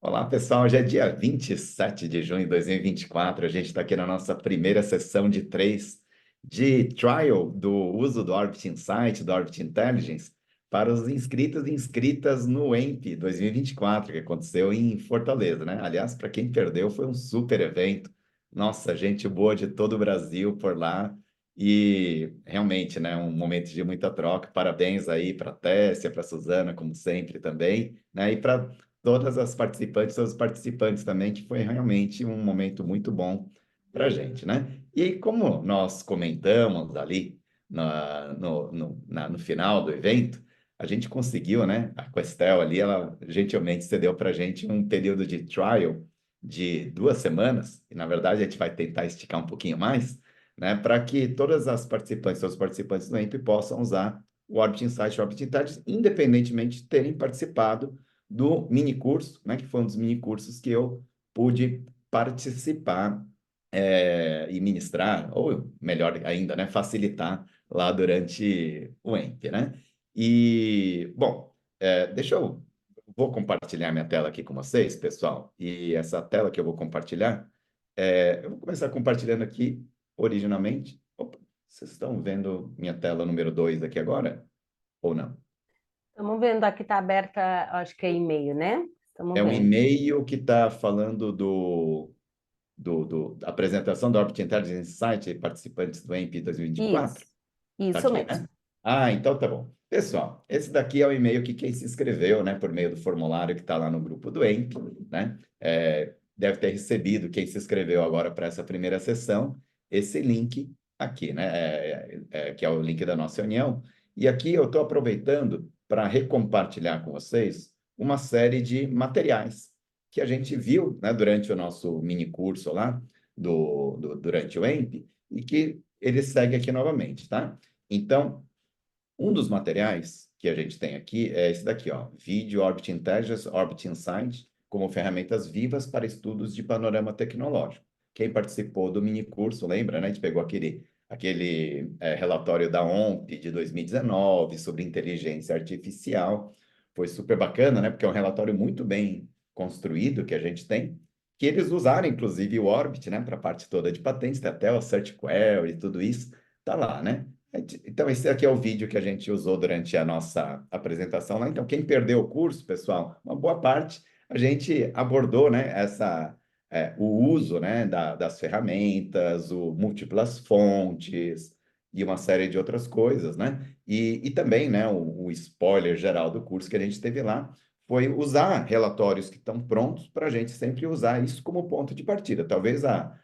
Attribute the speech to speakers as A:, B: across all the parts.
A: Olá, pessoal. Hoje é dia 27 de junho de 2024. A gente está aqui na nossa primeira sessão de três de trial do uso do Orbit Insight, do Orbit Intelligence, para os inscritos e inscritas no EMP 2024, que aconteceu em Fortaleza, né? Aliás, para quem perdeu, foi um super evento. Nossa, gente boa de todo o Brasil por lá. E realmente, né, um momento de muita troca. Parabéns aí para a Tessia, para a Suzana, como sempre também, né? E para todas as participantes, todos os participantes também, que foi realmente um momento muito bom para a gente, né? E como nós comentamos ali no final do evento, a gente conseguiu, né? A Questel ali, ela gentilmente cedeu para a gente um período de trial de 2 semanas, e na verdade a gente vai tentar esticar um pouquinho mais, né? Para que todas as participantes, todos os participantes do EMP possam usar o Orbit Insight e o Orbit Intelligence, independentemente de terem participado do mini curso, né, que foi um dos mini cursos que eu pude participar e ministrar, ou melhor ainda, né, facilitar lá durante o EMP, né? E, bom, deixa eu... Vou compartilhar minha tela aqui com vocês, pessoal, e essa tela que eu vou compartilhar, eu vou começar compartilhando aqui originalmente. Opa, vocês estão vendo minha tela número 2 aqui agora? Ou não?
B: Estamos vendo aqui, está aberta, acho que é e-mail, né? Estamos
A: É um
B: vendo.
A: e-mail que está falando da apresentação do Orbit Intelligence Insight e participantes do EMP 2024.
B: Isso,
A: Está
B: isso
A: aqui,
B: mesmo.
A: né? Ah, então tá bom. Pessoal, esse daqui é o e-mail que quem se inscreveu, né, por meio do formulário que está lá no grupo do EMP, né, deve ter recebido, quem se inscreveu agora para essa primeira sessão, esse link aqui, né, que é o link da nossa reunião. E aqui eu estou aproveitando para recompartilhar com vocês uma série de materiais que a gente viu, né, durante o nosso mini curso lá, durante o EMP, e que ele segue aqui novamente, tá? Então, um dos materiais que a gente tem aqui é esse daqui, ó, Vídeo Orbit Intelligence, Orbit Insight, como ferramentas vivas para estudos de panorama tecnológico. Quem participou do mini curso, lembra, né? A gente pegou aquele relatório da OMP de 2019 sobre inteligência artificial. Foi super bacana, né? Porque é um relatório muito bem construído que a gente tem, que eles usaram, inclusive, o Orbit, né? Para a parte toda de patentes, tem até o Search Query e tudo isso, tá lá, né? Então, esse aqui é o vídeo que a gente usou durante a nossa apresentação lá. Então, quem perdeu o curso, pessoal, uma boa parte, a gente abordou, né, o uso, né, das ferramentas, múltiplas fontes e uma série de outras coisas, né? E também, né, o spoiler geral do curso que a gente teve lá foi usar relatórios que estão prontos para a gente sempre usar isso como ponto de partida. Talvez a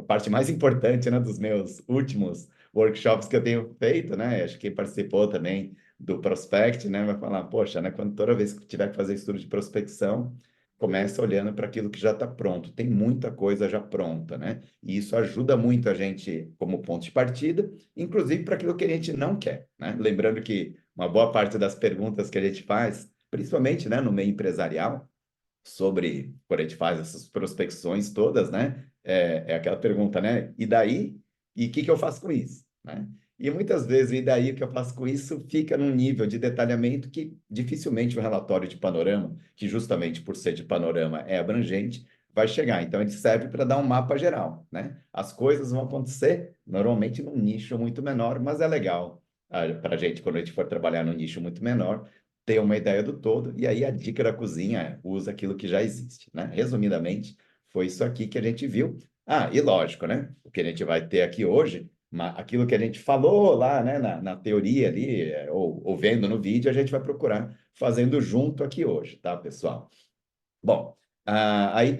A: parte mais importante, né, dos meus últimos workshops que eu tenho feito, né? Acho que quem participou também do Prospect, né? Vai falar, poxa, né? Quando toda vez que tiver que fazer estudo de prospecção, começa olhando para aquilo que já está pronto. Tem muita coisa já pronta, né? E isso ajuda muito a gente como ponto de partida, inclusive para aquilo que a gente não quer, né? Lembrando que uma boa parte das perguntas que a gente faz, principalmente, né, no meio empresarial, sobre quando a gente faz essas prospecções todas, né? É aquela pergunta, né? E daí? E o que que eu faço com isso? Né? E muitas vezes, e daí o que eu faço com isso fica num nível de detalhamento que dificilmente um relatório de panorama, que justamente por ser de panorama é abrangente, vai chegar. Então, ele serve para dar um mapa geral, né? As coisas vão acontecer normalmente num nicho muito menor, mas é legal para a gente, quando a gente for trabalhar num nicho muito menor, ter uma ideia do todo, e aí a dica da cozinha é usa aquilo que já existe, né? Resumidamente, foi isso aqui que a gente viu. Ah, e lógico, né? O que a gente vai ter aqui hoje, aquilo que a gente falou lá, né, na teoria ali, ou vendo no vídeo, a gente vai procurar fazendo junto aqui hoje, tá, pessoal? Bom, aí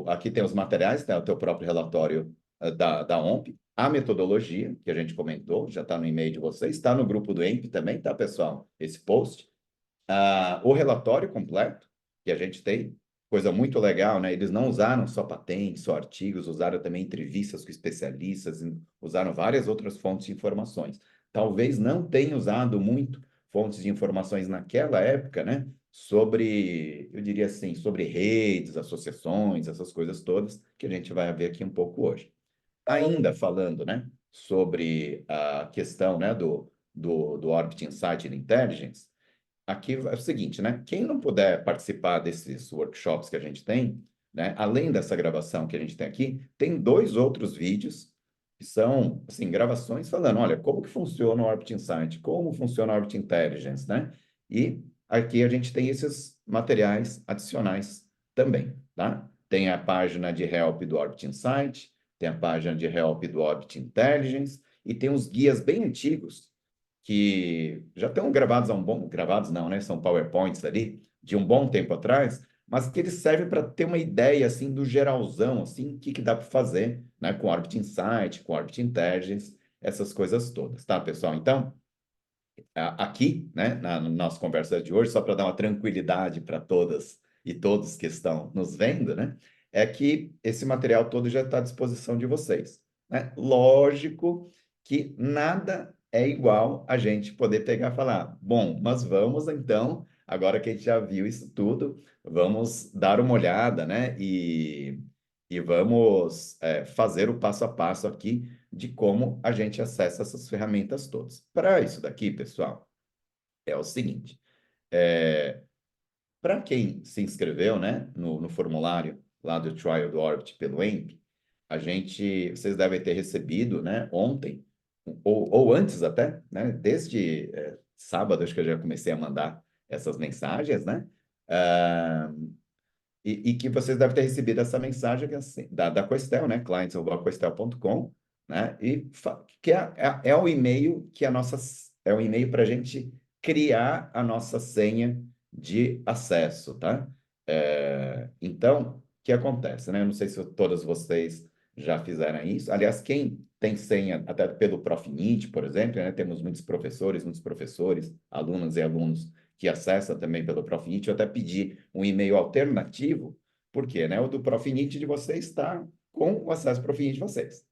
A: aqui tem os materiais, né, o teu próprio relatório da OMP, a metodologia, que a gente comentou, já está no e-mail de vocês, está no grupo do EMP também, tá, pessoal? Esse post. O relatório completo que a gente tem, coisa muito legal, né? Eles não usaram só patentes, só artigos, usaram também entrevistas com especialistas, usaram várias outras fontes de informações. Talvez não tenha usado muito fontes de informações naquela época, né? Sobre, eu diria assim, sobre redes, associações, essas coisas todas, que a gente vai ver aqui um pouco hoje. Ainda falando, né, sobre a questão, né, do Orbit Insight and Intelligence, aqui é o seguinte, né? Quem não puder participar desses workshops que a gente tem, né? Além dessa gravação que a gente tem aqui, tem 2 outros vídeos que são, assim, gravações falando, olha, como que funciona o Orbit Insight, como funciona o Orbit Intelligence, né? E aqui a gente tem esses materiais adicionais também, tá? Tem a página de help do Orbit Insight, tem a página de help do Orbit Intelligence e tem os guias bem antigos que já estão gravados há um bom, gravados não, né? São PowerPoints ali de um bom tempo atrás, mas que eles servem para ter uma ideia assim do geralzão, assim, o que que dá para fazer, né? Com Orbit Insight, com Orbit Intelligence, essas coisas todas, tá, pessoal? Então, aqui, né, na nossa conversa de hoje, só para dar uma tranquilidade para todas e todos que estão nos vendo, né, é que esse material todo já está à disposição de vocês, né? Lógico que nada é igual a gente poder pegar e falar, bom, mas vamos então, agora que a gente já viu isso tudo, vamos dar uma olhada, né, e vamos fazer o passo a passo aqui de como a gente acessa essas ferramentas todas. Para isso daqui, pessoal, é o seguinte: para quem se inscreveu, né, no formulário lá do Trial do Orbit pelo EMP, vocês devem ter recebido, né, ontem, ou antes até, né, desde sábado, acho que eu já comecei a mandar essas mensagens, né? Ah, e que vocês devem ter recebido essa mensagem que é assim, da Questel, né? clients@questel.com, né? Que é o e-mail que é o e-mail para a gente criar a nossa senha de acesso, tá? Então, o que acontece, né? Eu não sei se todas vocês já fizeram isso. Aliás, quem tem senha, até pelo Profinit, por exemplo, né? Temos muitos professores, alunas e alunos que acessa também pelo Profinit, eu até pedi um e-mail alternativo, porque, né, o do Profinit de vocês está com o acesso Profinit de vocês.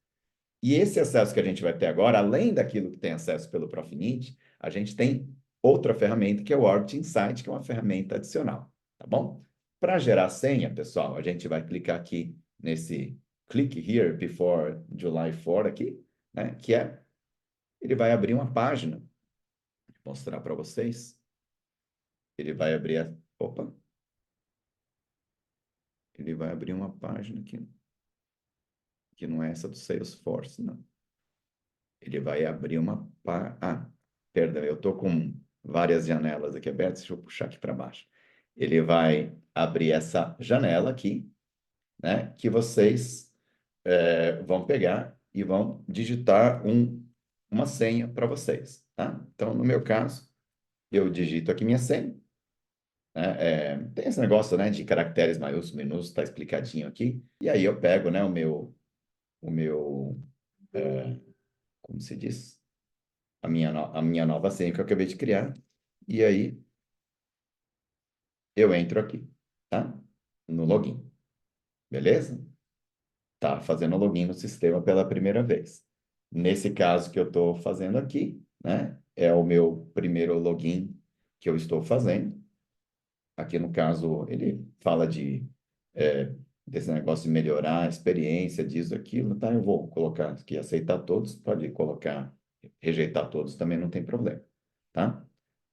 A: E esse acesso que a gente vai ter agora, além daquilo que tem acesso pelo Profinit, a gente tem outra ferramenta que é o Orbit Insight, que é uma ferramenta adicional, tá bom? Para gerar senha, pessoal, a gente vai clicar aqui nesse click here before July 4 aqui, né, ele vai abrir uma página, vou mostrar para vocês. Ele vai abrir opa, ele vai abrir uma página aqui, que não é essa do Salesforce, não. Ele vai abrir perdão, eu estou com várias janelas aqui abertas, deixa eu puxar aqui para baixo. Ele vai abrir essa janela aqui, né, que vocês vão pegar e vão digitar uma senha para vocês, tá? Então, no meu caso, eu digito aqui minha senha, né? Tem esse negócio, né, de caracteres maiúsculos, minúsculos, está explicadinho aqui. E aí eu pego, né, o meu, como se diz? A minha nova senha que eu acabei de criar. E aí eu entro aqui, tá? No login, beleza? Tá fazendo login no sistema pela primeira vez. Nesse caso que eu estou fazendo aqui, né, é o meu primeiro login que eu estou fazendo. Aqui no caso, ele fala é, desse negócio de melhorar a experiência, disso, aquilo, tá? Eu vou colocar aqui, aceitar todos, pode colocar, rejeitar todos, também não tem problema, tá?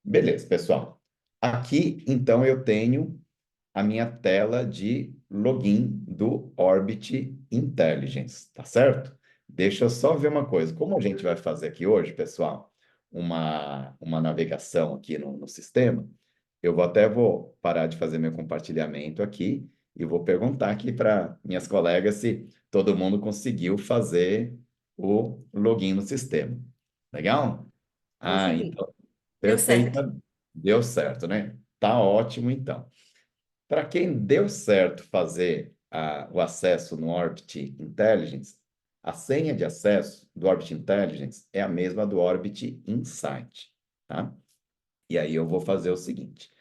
A: Beleza, pessoal. Aqui, então, eu tenho a minha tela de login do Orbit Intelligence, tá certo? Deixa eu só ver uma coisa. Como a gente vai fazer aqui hoje, pessoal, uma navegação aqui no sistema, vou parar de fazer meu compartilhamento aqui e vou perguntar aqui para minhas colegas se todo mundo conseguiu fazer o login no sistema. Legal? Ah,
B: Consegui.
A: então,
C: Deu certo.
A: perfeita. Deu certo, né? Tá ótimo, então. Para quem deu certo fazer o acesso no Orbit Intelligence, a senha de acesso do Orbit Intelligence é a mesma do Orbit Insight, tá? E aí eu vou fazer o seguinte,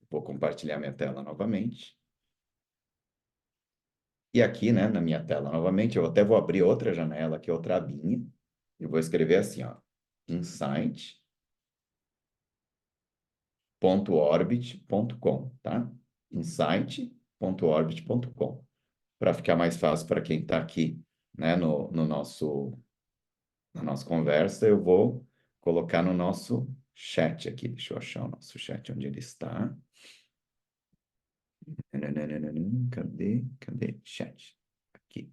A: vou compartilhar minha tela novamente. E aqui, né, na minha tela novamente, eu até vou abrir outra janela aqui, outra abinha, e vou escrever assim, ó, insight.orbit.com, tá? insight.orbit.com. Para ficar mais fácil para quem está aqui, né, na nossa conversa, eu vou colocar no nosso chat aqui. Deixa eu achar o nosso chat onde ele está. Cadê? Chat. Aqui.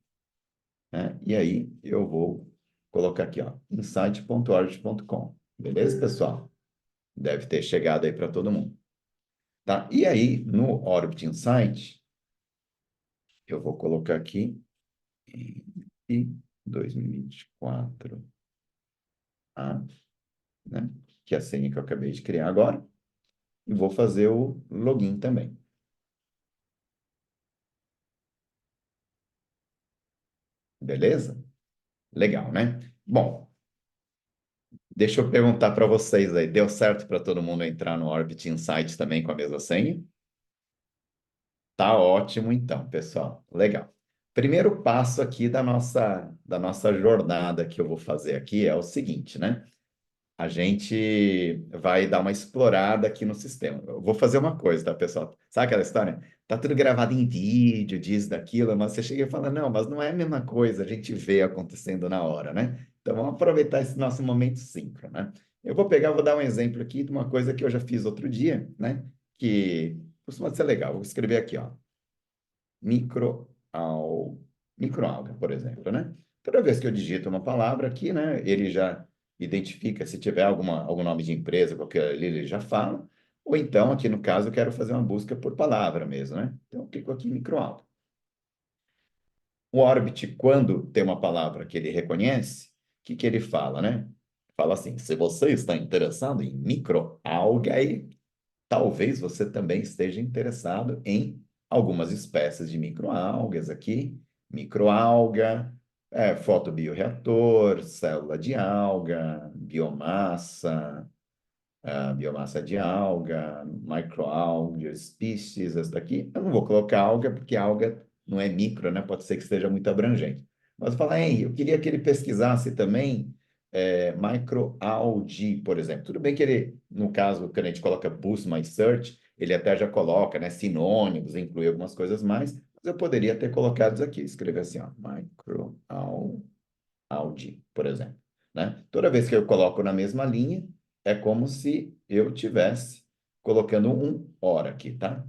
A: Né? E aí eu vou colocar aqui, ó, insight.org.com. Beleza, pessoal? Deve ter chegado aí para todo mundo. Tá? E aí, no Orbit Insight, eu vou colocar aqui e 2024, né? Que é a senha que eu acabei de criar agora. E vou fazer o login também. Beleza? Legal, né? Bom, deixa eu perguntar para vocês aí. Deu certo para todo mundo entrar no Orbit Insight também com a mesma senha? Tá ótimo, então, pessoal. Legal. Primeiro passo aqui da nossa jornada que eu vou fazer aqui é o seguinte, né? A gente vai dar uma explorada aqui no sistema. Eu vou fazer uma coisa, tá, pessoal? Sabe aquela história? Tá tudo gravado em vídeo, diz daquilo, mas você chega e fala, não, mas não é a mesma coisa, a gente vê acontecendo na hora, né? Então vamos aproveitar esse nosso momento síncrono, né? Vou dar um exemplo aqui de uma coisa que eu já fiz outro dia, né? Que costuma ser legal. Vou escrever aqui, ó. Microal... Microalga, por exemplo, né? Toda vez que eu digito uma palavra aqui, né? Ele já identifica se tiver algum nome de empresa, qualquer ali, ele já fala. Ou então, aqui no caso, eu quero fazer uma busca por palavra mesmo, né? Então, eu clico aqui em microalga. O Orbit, quando tem uma palavra que ele reconhece, o que ele fala, né? Fala assim, se você está interessado em microalga, talvez você também esteja interessado em algumas espécies de microalgas aqui, microalga, fotobioreator, célula de alga, biomassa, biomassa de alga, microalgas, species, essa daqui. Eu não vou colocar alga, porque alga não é micro, né? Pode ser que esteja muito abrangente. Mas eu falar, hein, eu queria que ele pesquisasse também microalgae, por exemplo. Tudo bem que ele, no caso, quando a gente coloca Boost My Search, ele até já coloca, né, sinônimos, inclui algumas coisas mais, mas eu poderia ter colocado aqui, escrever assim, ó, microalgae, por exemplo, né? Toda vez que eu coloco na mesma linha, é como se eu tivesse colocando um OR aqui, tá?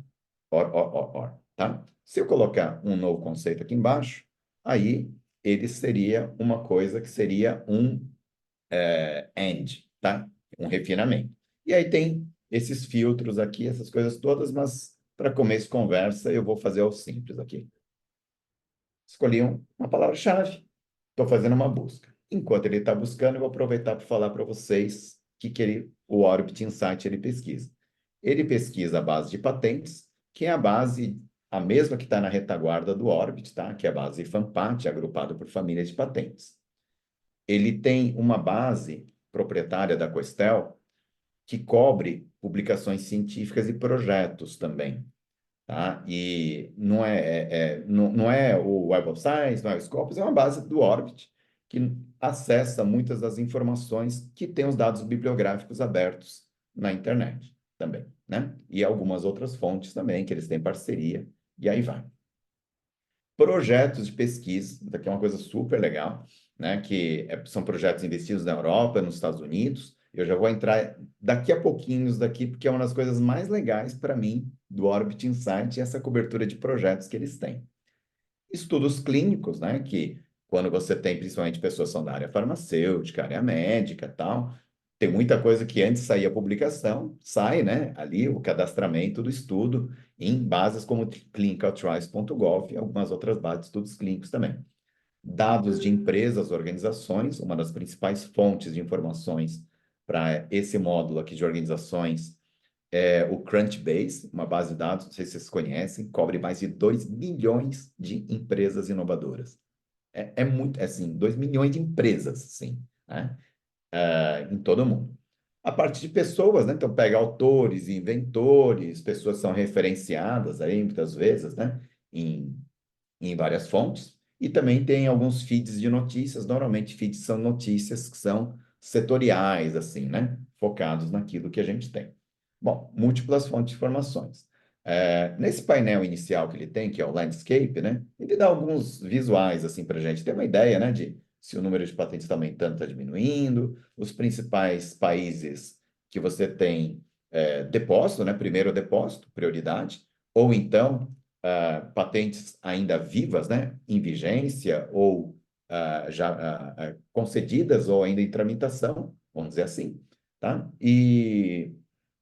A: OR, tá? Se eu colocar um novo conceito aqui embaixo, aí ele seria uma coisa que seria um AND, tá? Um refinamento. E aí tem esses filtros aqui, essas coisas todas, mas para começo de conversa eu vou fazer o simples aqui. Escolhi uma palavra-chave, estou fazendo uma busca. Enquanto ele está buscando, eu vou aproveitar para falar para vocês o Orbit Insight ele pesquisa. Ele pesquisa a base de patentes, que é a base, a mesma que está na retaguarda do Orbit, tá? Que é a base FAMPAT, agrupada por famílias de patentes. Ele tem uma base proprietária da Questel que cobre publicações científicas e projetos também. Tá? E não é o Web of Science, não é o Scopus, é uma base do Orbit que acessa muitas das informações que tem os dados bibliográficos abertos na internet também, né? E algumas outras fontes também, que eles têm parceria, e aí vai. Projetos de pesquisa, daqui é uma coisa super legal, né? São projetos investidos na Europa, nos Estados Unidos. Eu já vou entrar daqui a pouquinhos daqui, porque é uma das coisas mais legais para mim do Orbit Insight, essa cobertura de projetos que eles têm. Estudos clínicos, né? Que quando você tem principalmente pessoas que são da área farmacêutica, área médica, tal, tem muita coisa que antes saía a publicação, sai, né? Ali o cadastramento do estudo em bases como clinicaltrials.gov e algumas outras bases de estudos clínicos também. Dados de empresas, organizações, uma das principais fontes de informações para esse módulo aqui de organizações é o Crunchbase, uma base de dados, não sei se vocês conhecem, cobre mais de 2 milhões de empresas inovadoras. É muito, assim, 2 milhões de empresas, sim, né? Em todo o mundo. A parte de pessoas, né? Então, pega autores, inventores, pessoas que são referenciadas aí, muitas vezes, né? Em várias fontes. E também tem alguns feeds de notícias. Normalmente, feeds são notícias que são setoriais, assim, né? Focados naquilo que a gente tem. Bom, múltiplas fontes de informações. Nesse painel inicial que ele tem, que é o landscape, né? Ele dá alguns visuais, assim, para a gente ter uma ideia, né? De se o número de patentes está aumentando, está diminuindo, os principais países que você tem depósito, né? Primeiro depósito, prioridade, ou então patentes ainda vivas, né? Em vigência, ou já concedidas, ou ainda em tramitação, vamos dizer assim, tá? E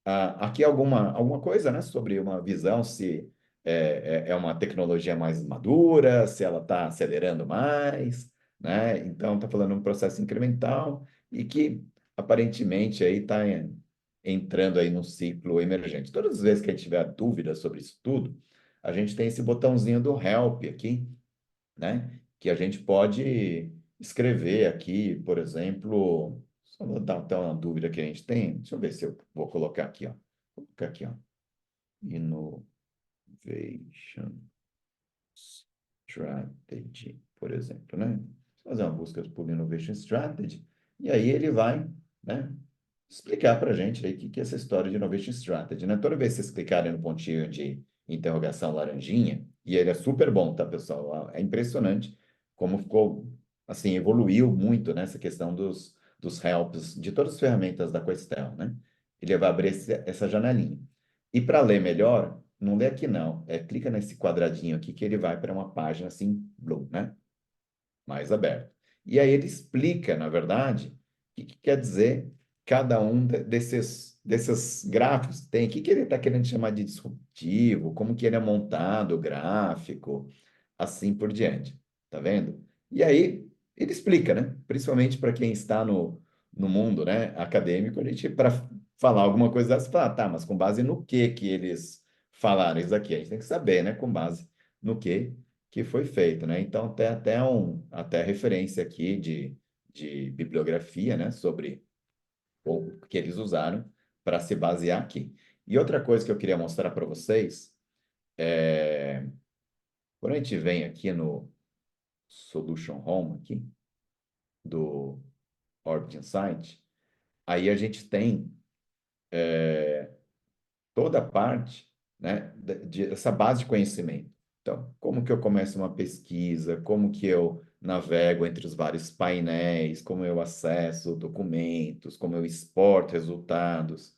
A: aqui alguma coisa, né? Sobre uma visão se é uma tecnologia mais madura, se ela está acelerando mais, né? Então, está falando um processo incremental e que aparentemente aí está entrando aí num ciclo emergente. Todas as vezes que a gente tiver dúvida sobre isso tudo, a gente tem esse botãozinho do Help aqui, né? Que a gente pode escrever aqui, por exemplo, só vou dar até uma dúvida que a gente tem. Deixa eu ver se eu vou colocar aqui, ó. Vou colocar aqui, ó. Innovation Strategy, por exemplo, né? Fazer uma busca por Innovation Strategy, e aí ele vai, né, explicar para a gente aí o que é essa história de Innovation Strategy, né? Toda vez que vocês clicarem no pontinho de interrogação laranjinha, e ele é super bom, tá, pessoal? É impressionante como ficou, assim, evoluiu muito nessa questão dos helps, de todas as ferramentas da Questel, né? Ele vai abrir essa janelinha. E para ler melhor, não lê aqui não, clica nesse quadradinho aqui que ele vai para uma página assim, blue, né? Mais aberto. E aí ele explica, na verdade, o que quer dizer cada um desses gráficos que tem, o que ele está querendo chamar de disruptivo, como que ele é montado, o gráfico, assim por diante. Tá vendo? E aí ele explica, né? Principalmente para quem está no mundo, né, acadêmico, a gente, para falar alguma coisa dessa, fala, tá, mas com base no que eles falaram isso aqui? A gente tem que saber, né, com base no que foi feito, né? Então, tem até referência aqui de bibliografia, né, sobre o que eles usaram para se basear aqui. E outra coisa que eu queria mostrar para vocês é quando a gente vem aqui no Solution Home aqui do Orbit Insight, aí a gente tem toda a parte, né, essa base de conhecimento. Então, como que eu começo uma pesquisa, como que eu navego entre os vários painéis, como eu acesso documentos, como eu exporto resultados,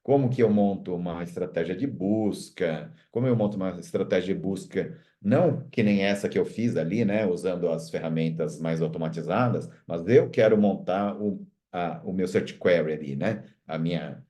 A: como que eu monto uma estratégia de busca, como eu monto uma estratégia de busca, não que nem essa que eu fiz ali, né, usando as ferramentas mais automatizadas, mas eu quero montar o meu search query ali, né, a minha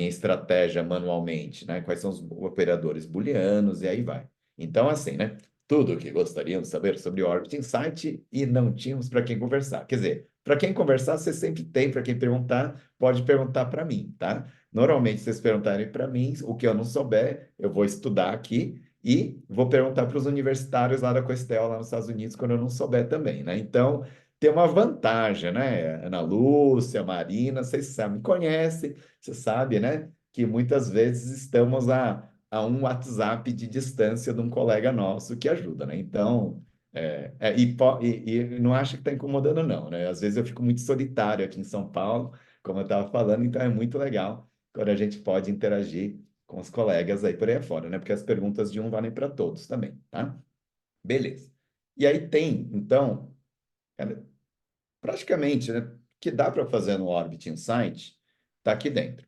A: estratégia manualmente, né, quais são os operadores booleanos e aí vai. Então, assim, né, tudo o que gostariam de saber sobre o Orbit Insight e não tínhamos para quem conversar. Quer dizer, para quem conversar, você sempre tem, para quem perguntar, pode perguntar para mim, tá? Normalmente, se vocês perguntarem para mim, o que eu não souber, eu vou estudar aqui e vou perguntar para os universitários lá da Questel, lá nos Estados Unidos, quando eu não souber também, né? Então, tem uma vantagem, né? Ana Lúcia, Marina, vocês sabem, me conhecem, você sabe, né? Que muitas vezes estamos a um WhatsApp de distância de um colega nosso que ajuda, né? Então, e não acho que está incomodando, não, né? Às vezes eu fico muito solitário aqui em São Paulo, como eu estava falando, então é muito legal quando a gente pode interagir com os colegas aí por aí afora, né? Porque as perguntas de um valem para todos também, tá? Beleza. E aí tem, então, cara, praticamente, né, que dá para fazer no Orbit Insight, está aqui dentro,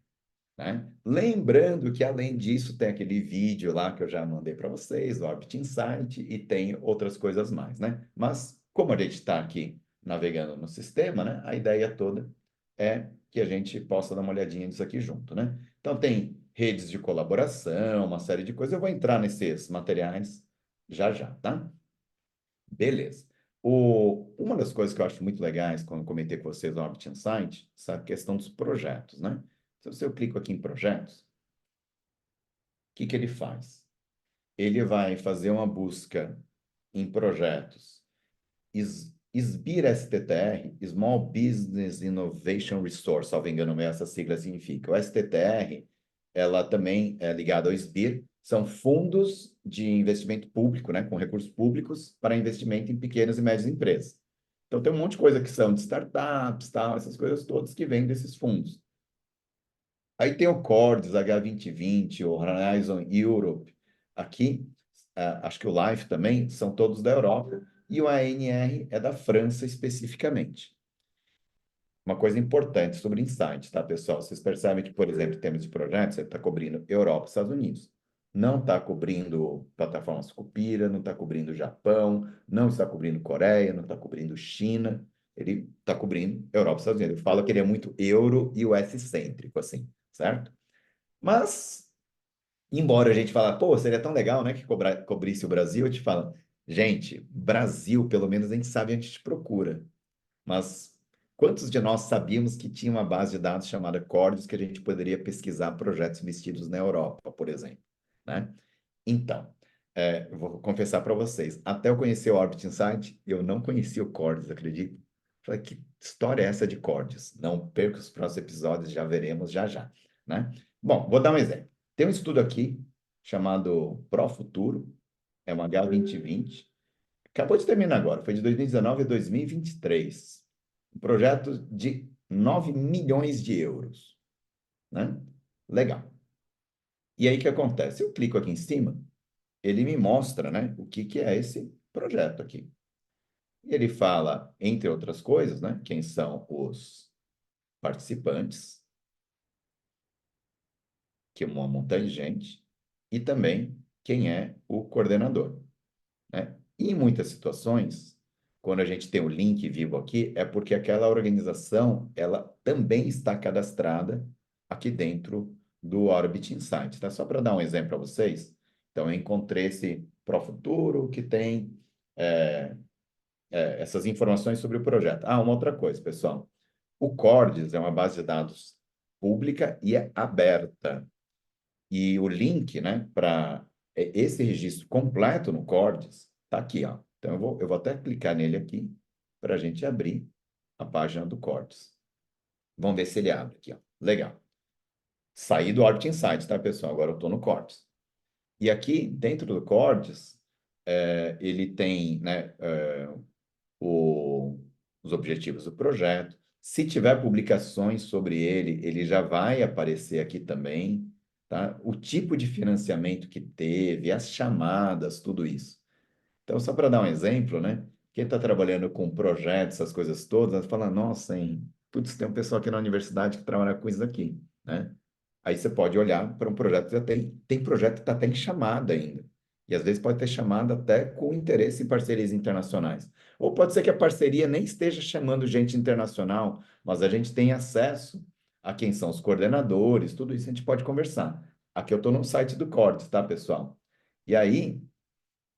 A: né? Lembrando que, além disso, tem aquele vídeo lá que eu já mandei para vocês, o Orbit Insight, e tem outras coisas mais, né? Mas, como a gente está aqui navegando no sistema, né? A ideia toda é que a gente possa dar uma olhadinha nisso aqui junto, né? Então, tem redes de colaboração, uma série de coisas. Eu vou entrar nesses materiais já já, tá? Beleza. Uma das coisas que eu acho muito legais, quando eu comentei com vocês no Orbit Insight, essa questão dos projetos, né? Então, se eu clico aqui em projetos, o que ele faz? Ele vai fazer uma busca em projetos SBIR STTR, Small Business Innovation Resource, salvo engano, essa sigla significa. O STTR, ela também é ligada ao SBIR, são fundos de investimento público, né, com recursos públicos para investimento em pequenas e médias empresas. Então, tem um monte de coisa que são de startups, tal, essas coisas todas que vêm desses fundos. Aí tem o CORDS, H2020, o Horizon Europe. Aqui, acho que o LIFE também, são todos da Europa. E o ANR é da França especificamente. uma coisa importante sobre insight, tá, pessoal? Vocês percebem que, por exemplo, em termos de projetos, você está cobrindo Europa e Estados Unidos. Não está cobrindo plataformas Cupira, não está cobrindo Japão, não está cobrindo Coreia, não está cobrindo China. Ele está cobrindo Europa e Estados Unidos. Eu falo que ele é muito euro e US-cêntrico, assim, certo? Mas, embora a gente fale, pô, seria tão legal, né, que cobrisse o Brasil, eu te falo, gente, Brasil, pelo menos a gente sabe onde a gente procura. Mas quantos de nós sabíamos que tinha uma base de dados chamada Cordes que a gente poderia pesquisar projetos vestidos na Europa, por exemplo, né? Então, eu vou confessar para vocês, até eu conhecer o Orbit Insight, eu não conhecia o Cordes, acredito. Falei, que história é essa de Cordes? Não perca os próximos episódios, já veremos já já, né? Bom, vou dar um exemplo. Tem um estudo aqui chamado Pro Futuro, é uma H2020. Acabou de terminar agora, foi de 2019 a 2023. Um projeto de 9 milhões de euros, né? Legal. E aí o que acontece? Eu clico aqui em cima, ele me mostra, né, o que que é esse projeto aqui. E ele fala, entre outras coisas, né, quem são os participantes, que é uma montanha de gente, e também quem é o coordenador, né? E em muitas situações, quando a gente tem o link vivo aqui, é porque aquela organização, ela também está cadastrada aqui dentro do Orbit Insight, tá? Só para dar um exemplo para vocês. Então, eu encontrei esse Profuturo que tem é, essas informações sobre o projeto. Ah, uma outra coisa, pessoal. O Cordes é uma base de dados pública e é aberta. E o link, né, para esse registro completo no Cordes está aqui, ó. Então, eu vou até clicar nele aqui para a gente abrir a página do Cordes. Vamos ver se ele abre aqui, ó. Legal. Saí do Orbit Insights, tá, pessoal? Agora eu estou no Cordes. E aqui, dentro do Cordes, ele tem, né, o- os objetivos do projeto. Se tiver publicações sobre ele, ele já vai aparecer aqui também, tá? O tipo de financiamento que teve, as chamadas, tudo isso. Então, só para dar um exemplo, né? Quem está trabalhando com projetos, essas coisas todas, fala, nossa, hein? Putz, tem um pessoal aqui na universidade que trabalha com isso aqui, né? Aí você pode olhar para um projeto que já tem projeto que está até em chamada ainda. E às vezes pode ter chamada até com interesse em parcerias internacionais. Ou pode ser que a parceria nem esteja chamando gente internacional, mas a gente tem acesso a quem são os coordenadores, tudo isso a gente pode conversar. Aqui eu estou no site do Cortes, tá, pessoal? E aí,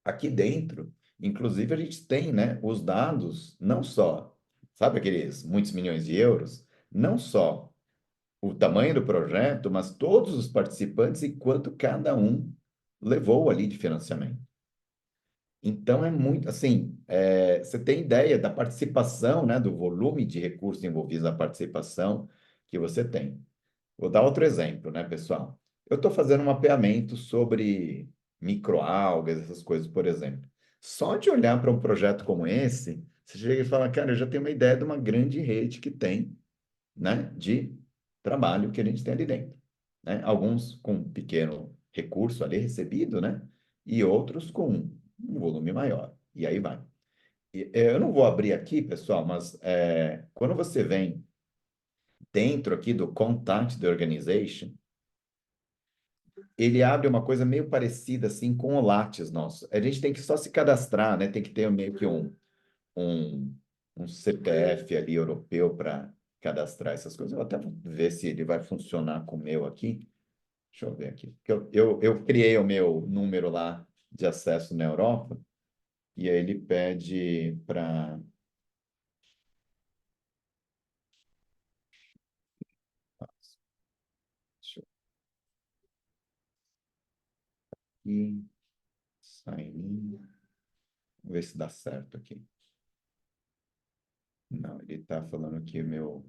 A: aqui dentro, inclusive, a gente tem, né, os dados, não só, sabe aqueles muitos milhões de euros, não só o tamanho do projeto, mas todos os participantes e quanto cada um levou ali de financiamento. Então, é muito, assim, você tem ideia da participação, né, do volume de recursos envolvidos na participação que você tem. Vou dar outro exemplo, né, pessoal? Eu estou fazendo um mapeamento sobre microalgas, essas coisas, por exemplo. Só de olhar para um projeto como esse, você chega e fala, cara, eu já tenho uma ideia de uma grande rede que tem, né, de trabalho que a gente tem ali dentro, né? Alguns com pequeno recurso ali recebido, né? E outros com um volume maior. E aí vai. Eu não vou abrir aqui, pessoal, mas quando você vem dentro aqui do Contact the Organization, ele abre uma coisa meio parecida assim com o Lattes nosso. A gente tem que só se cadastrar, né? Tem que ter meio que um, um CPF ali europeu para cadastrar essas coisas. Eu vou até ver se ele vai funcionar com o meu aqui. Deixa eu ver aqui. Porque eu criei o meu número lá de acesso na Europa e aí ele pede para. Deixa eu aqui, sign in. Vamos ver se dá certo aqui. Não, ele está falando que o meu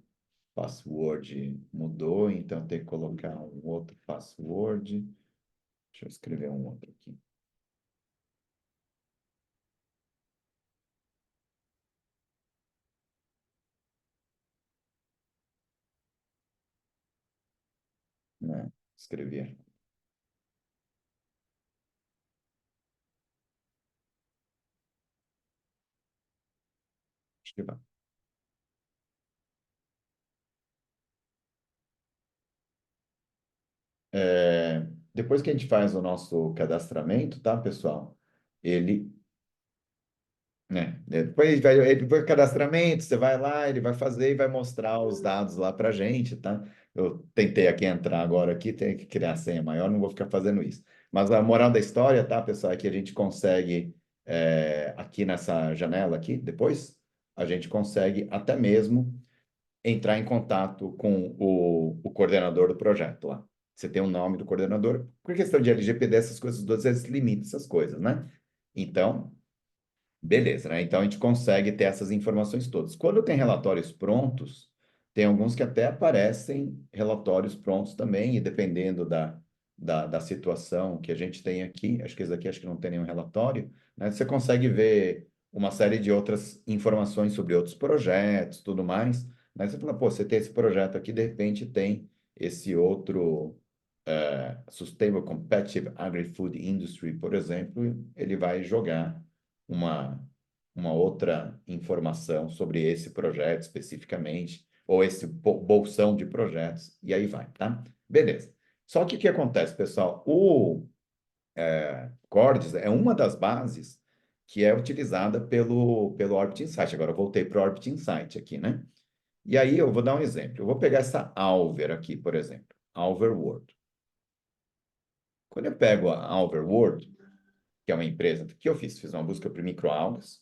A: password mudou, então tem que colocar um outro password. Deixa eu escrever um outro aqui. Né? Escrever. Acho que vai. depois que a gente faz o nosso cadastramento, tá, pessoal? Ele, né? Depois do cadastramento, você vai lá, ele vai fazer e vai mostrar os dados lá para gente, tá? Eu tentei aqui entrar agora aqui, tenho que criar a senha maior, não vou ficar fazendo isso. Mas a moral da história, tá, pessoal, é que a gente consegue, aqui nessa janela aqui, depois, a gente consegue até mesmo entrar em contato com o coordenador do projeto lá. Você tem o nome do coordenador. Por questão de LGPD, essas coisas todas, eles limitam essas coisas, né? Então, beleza, né? Então a gente consegue ter essas informações todas. Quando tem relatórios prontos, tem alguns que até aparecem relatórios prontos também, e dependendo da situação que a gente tem aqui, acho que esse aqui acho que não tem nenhum relatório, né? Você consegue ver uma série de outras informações sobre outros projetos, tudo mais, né? Você fala, pô, você tem esse projeto aqui, de repente tem esse outro Sustainable Competitive Agri-Food Industry, por exemplo, ele vai jogar uma, uma outra informação sobre esse projeto especificamente, ou esse bolsão de projetos, e aí vai, tá? Beleza. Só que o que acontece, pessoal? O Cordes é uma das bases que é utilizada pelo Orbit Insight. Agora eu voltei para o Orbit Insight aqui, né? E aí eu vou dar um exemplo. Eu vou pegar essa Alver aqui, por exemplo. Alver World. Quando eu pego a Alver World, que é uma empresa, o que eu fiz? Fiz uma busca por microalgas,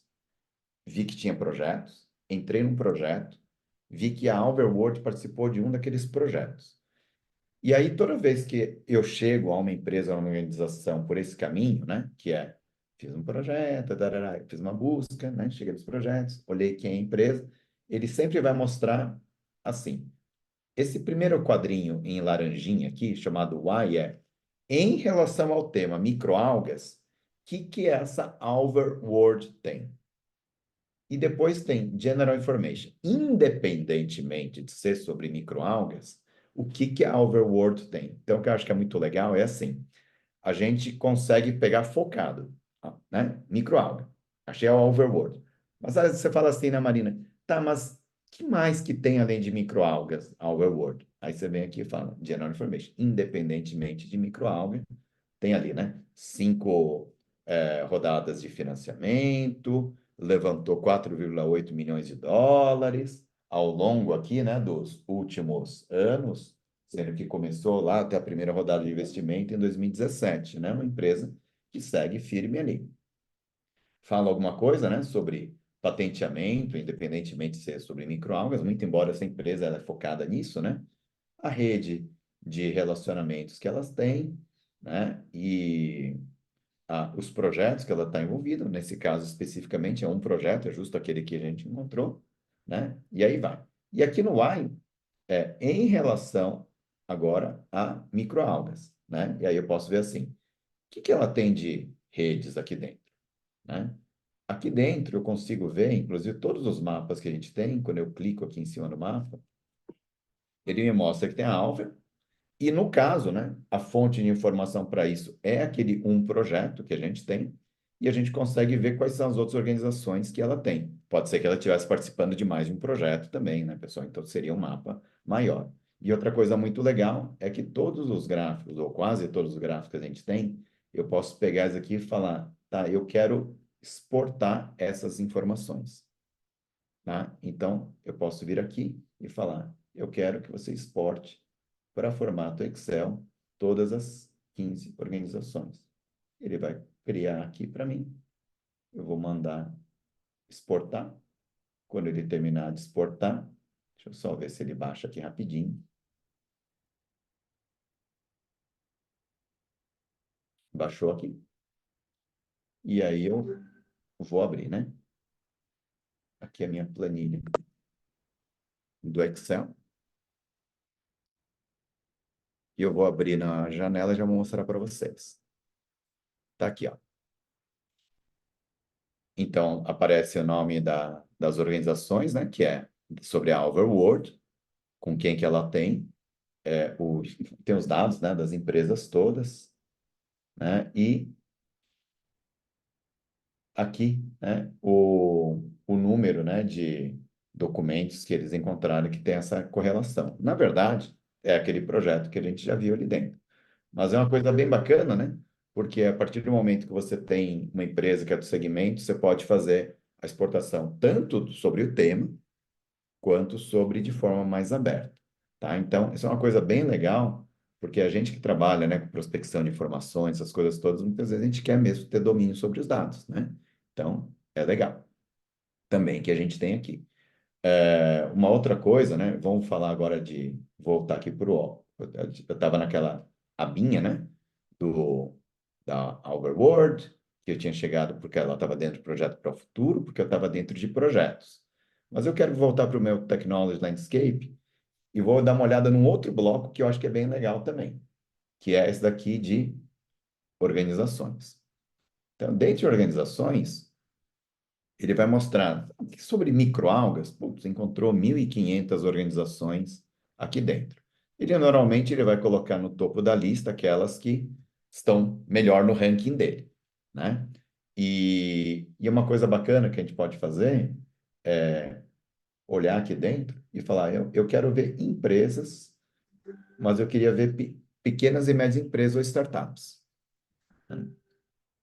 A: vi que tinha projetos, entrei num projeto, vi que a Alverworld participou de um daqueles projetos. E aí, toda vez que eu chego a uma empresa, a uma organização por esse caminho, né, que é, fiz um projeto, tarará, fiz uma busca, né, cheguei nos projetos, olhei quem é a empresa, ele sempre vai mostrar assim. Esse primeiro quadrinho em laranjinha aqui, chamado Y, é em relação ao tema microalgas, o que essa Alverworld tem? E depois tem General Information. Independentemente de ser sobre microalgas, o que a Overworld tem? Então, o que eu acho que é muito legal é assim, a gente consegue pegar focado, né? Microalga. Achei a Overworld. Mas às vezes você fala assim, né, Marina? Tá, mas que mais que tem além de microalgas, a Overworld? Aí você vem aqui e fala General Information. Independentemente de microalga, tem ali, né? Cinco rodadas de financiamento, levantou 4,8 milhões de dólares ao longo aqui, né, dos últimos anos, sendo que começou lá até a primeira rodada de investimento em 2017, né? Uma empresa que segue firme ali. Fala alguma coisa, né, sobre patenteamento, independentemente de ser sobre microalgas, muito embora essa empresa ela é focada nisso, né? A rede de relacionamentos que elas têm, né? E os projetos que ela está envolvida, nesse caso especificamente é um projeto, é justo aquele que a gente encontrou, né? E aí vai. E aqui no Y, em relação agora a microalgas, né? E aí eu posso ver assim, o que ela tem de redes aqui dentro, né? Aqui dentro eu consigo ver, inclusive, todos os mapas que a gente tem, quando eu clico aqui em cima do mapa, ele me mostra que tem a Alver, e no caso, né, a fonte de informação para isso é aquele um projeto que a gente tem, e a gente consegue ver quais são as outras organizações que ela tem. Pode ser que ela estivesse participando de mais de um projeto também, né, pessoal? Então seria um mapa maior. E outra coisa muito legal é que todos os gráficos, ou quase todos os gráficos que a gente tem, eu posso pegar isso aqui e falar, tá, eu quero exportar essas informações, tá? Então, eu posso vir aqui e falar, eu quero que você exporte para formato Excel todas as 15 organizações. Ele vai criar aqui para mim. Eu vou mandar exportar. Quando ele terminar de exportar, deixa eu só ver se ele baixa aqui rapidinho. Baixou aqui. E aí eu vou abrir, né? Aqui é a minha planilha do Excel. E eu vou abrir na janela e já vou mostrar para vocês. Tá aqui, ó. Então, aparece o nome das organizações, né? Que é sobre a Overworld, com quem que ela tem, tem os dados, né, das empresas todas, né? E aqui, né, o número, né, de documentos que eles encontraram que tem essa correlação. Na verdade, é aquele projeto que a gente já viu ali dentro. Mas é uma coisa bem bacana, né? Porque a partir do momento que você tem uma empresa que é do segmento, você pode fazer a exportação tanto sobre o tema, quanto sobre de forma mais aberta, tá? Então, isso é uma coisa bem legal, porque a gente que trabalha, né, com prospecção de informações, essas coisas todas, muitas vezes a gente quer mesmo ter domínio sobre os dados, né? Então, é legal também que a gente tem aqui. Uma outra coisa, né? Vamos falar agora de voltar aqui para o. Eu estava naquela abinha, né? Do, da Overworld, que eu tinha chegado porque ela estava dentro do projeto para o futuro, porque eu estava dentro de projetos. Mas eu quero voltar para o meu Technology Landscape e vou dar uma olhada num outro bloco que eu acho que é bem legal também, que é esse daqui de organizações. Então, dentro de organizações, ele vai mostrar sobre microalgas, putz, encontrou 1.500 organizações aqui dentro. Normalmente ele vai colocar no topo da lista aquelas que estão melhor no ranking dele, né? E uma coisa bacana que a gente pode fazer é olhar aqui dentro e falar, eu quero ver empresas, mas eu queria ver pequenas e médias empresas ou startups.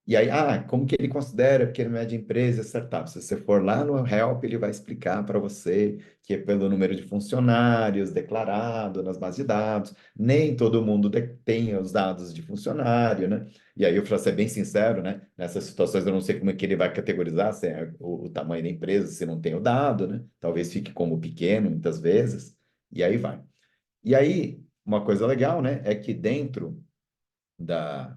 A: E aí, como que ele considera pequena e média empresa e startup? Se você for lá no Help, ele vai explicar para você que é pelo número de funcionários declarado nas bases de dados, nem todo mundo tem os dados de funcionário, né? E aí, para ser bem sincero, né? Nessas situações eu não sei como é que ele vai categorizar se é o tamanho da empresa, se não tem o dado, né? Talvez fique como pequeno, muitas vezes, e aí vai. E aí, uma coisa legal, né? É que dentro da,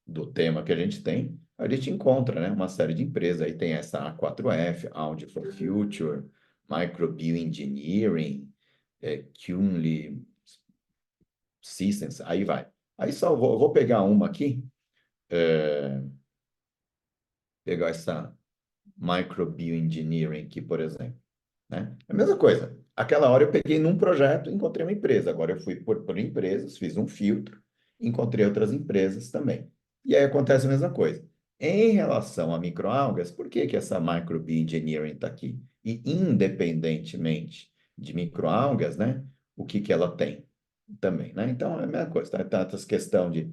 A: do tema que a gente encontra, né, uma série de empresas. Aí tem essa A4F, Audi for Future, Microbioengineering, Kunle Systems, aí vai. Aí só vou pegar uma aqui, pegar essa Microbioengineering aqui, por exemplo, né? A mesma coisa. Aquela hora eu peguei num projeto e encontrei uma empresa. Agora eu fui por empresas, fiz um filtro, encontrei outras empresas também. E aí acontece a mesma coisa. Em relação a microalgas, por que que essa microbioengineering está aqui? E independentemente de microalgas, né? O que que ela tem também, né? Então é a mesma coisa. Tá essa questão de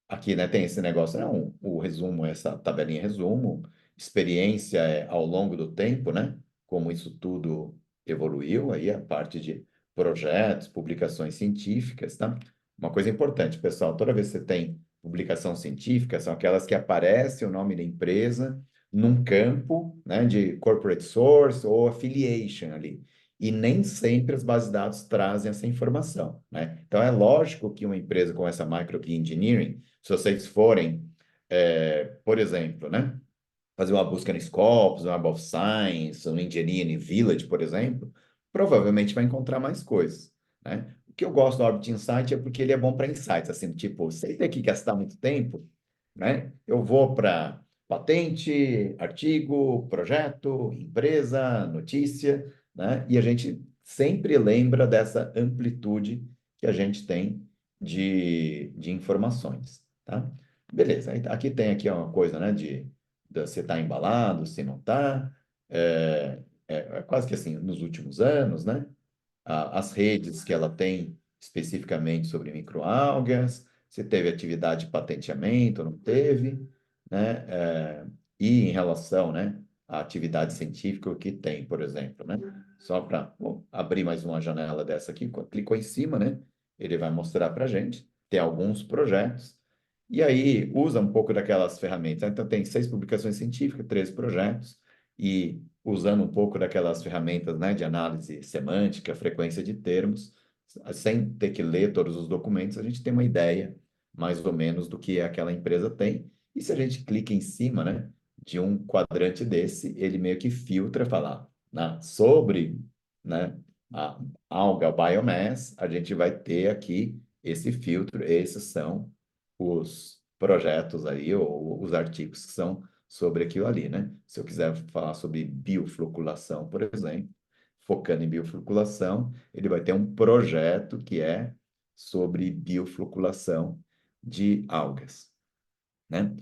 A: aqui, né, tem esse negócio, né, o resumo, essa tabelinha resumo, experiência ao longo do tempo, né, como isso tudo evoluiu, aí a parte de projetos, publicações científicas, tá? Uma coisa importante, pessoal, toda vez que você tem publicação científica, são aquelas que aparece o nome da empresa num campo, né, de corporate source ou affiliation ali. E nem sempre as bases de dados trazem essa informação, né? Então, é lógico que uma empresa com essa microengineering se vocês forem, por exemplo, né, fazer uma busca no Scopus, no Web of Science, no Engineering Village, por exemplo, provavelmente vai encontrar mais coisas, né? O que eu gosto do Orbit Insight é porque ele é bom para insights, assim, tipo, sem ter que gastar muito tempo, né? Eu vou para patente, artigo, projeto, empresa, notícia, né? E a gente sempre lembra dessa amplitude que a gente tem de informações, tá? Beleza, aqui tem aqui uma coisa, né, se está embalado, se não está. É quase que assim, nos últimos anos, né? As redes que ela tem especificamente sobre microalgas, se teve atividade de patenteamento, não teve, né? E em relação, né, à atividade científica, o que tem, por exemplo, né? Só para abrir mais uma janela dessa aqui, clicou em cima, né? Ele vai mostrar para a gente. Tem alguns projetos e aí usa um pouco daquelas ferramentas. Então, tem 6 publicações científicas, 13 projetos, e usando um pouco daquelas ferramentas, né, de análise semântica, frequência de termos, sem ter que ler todos os documentos, a gente tem uma ideia, mais ou menos, do que aquela empresa tem. E se a gente clica em cima, né, de um quadrante desse, ele meio que filtra, falar, né, sobre, né, a alga biomass, a gente vai ter aqui esse filtro, esses são os projetos aí, ou os artigos que são sobre aquilo ali, né? Se eu quiser falar sobre biofloculação, por exemplo, focando em biofloculação, ele vai ter um projeto que é sobre biofloculação de algas, né?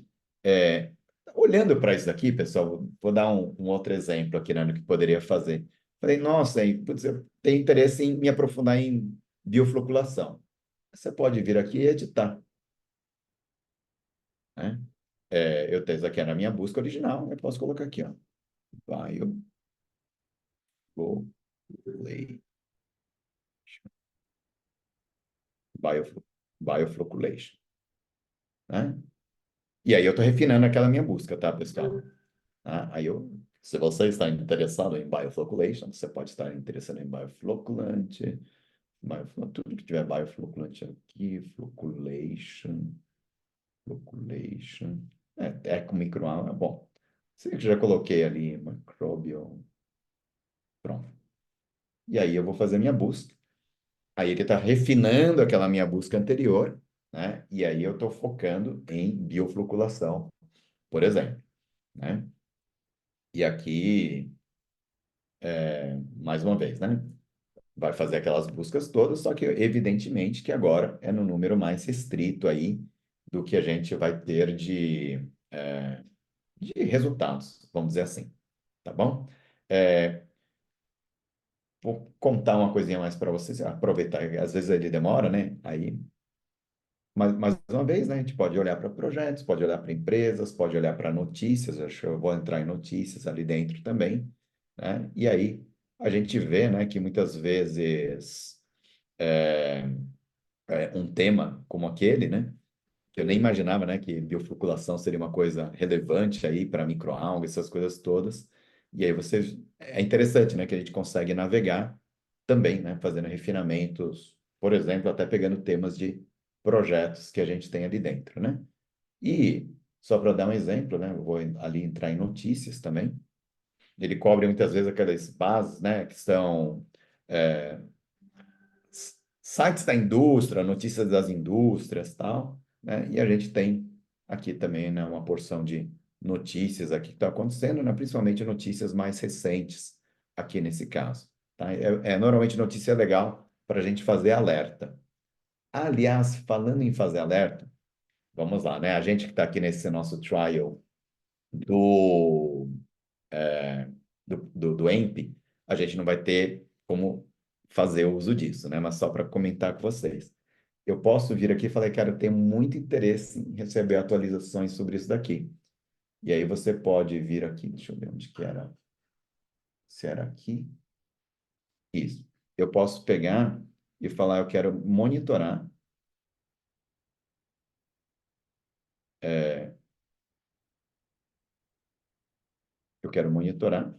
A: É, olhando para isso daqui, pessoal, vou dar um outro exemplo aqui, né, no que poderia fazer. Falei, nossa, putz, eu tenho interesse em me aprofundar em biofloculação. você pode vir aqui e editar, né? Eu tenho isso aqui na minha busca original, eu posso colocar aqui, ó, bioflocculation, bioflocculation, né? E aí eu estou refinando aquela minha busca, tá, pessoal? Tá? Se você está interessado em bioflocculation, você pode estar interessado em bioflocculante, tudo que tiver bioflocculante aqui, flocculation, com microalga, bom, sei que já coloquei ali microbial, pronto. E aí eu vou fazer minha busca. Aí ele está refinando aquela minha busca anterior, né? E aí eu estou focando em biofloculação, por exemplo, né? E aqui, mais uma vez, né? Vai fazer aquelas buscas todas, só que evidentemente que agora é no número mais restrito aí do que a gente vai ter de resultados, vamos dizer assim, tá bom? É, vou contar uma coisinha mais para vocês, aproveitar, às vezes ele demora, né? Aí, mais uma vez, né? A gente pode olhar para projetos, pode olhar para empresas, pode olhar para notícias, acho que eu vou entrar em notícias ali dentro também, né? E aí a gente vê, né, que muitas vezes um tema como aquele, né? Que eu nem imaginava, né, que biofloculação seria uma coisa relevante aí para microalgas, essas coisas todas. E aí é interessante, né, que a gente consegue navegar também, né, fazendo refinamentos, por exemplo, até pegando temas de projetos que a gente tem ali dentro, né? E só para dar um exemplo, né, eu vou ali entrar em notícias também. Ele cobre muitas vezes aquelas bases, né, que são é, sites da indústria, notícias das indústrias, tal, né? E a gente tem aqui também, né, uma porção de notícias aqui que está acontecendo, né? Principalmente notícias mais recentes aqui nesse caso, tá? Normalmente notícia legal para a gente fazer alerta. Aliás, falando em fazer alerta, vamos lá, né? A gente que está aqui nesse nosso trial do do EMP, a gente não vai ter como fazer uso disso, né? Mas só para comentar com vocês. Eu posso vir aqui e falar, cara, eu tenho muito interesse em receber atualizações sobre isso daqui. E aí você pode vir aqui, deixa eu ver onde que era. Se era aqui? Isso. Eu posso pegar e falar, eu quero monitorar, é, eu quero monitorar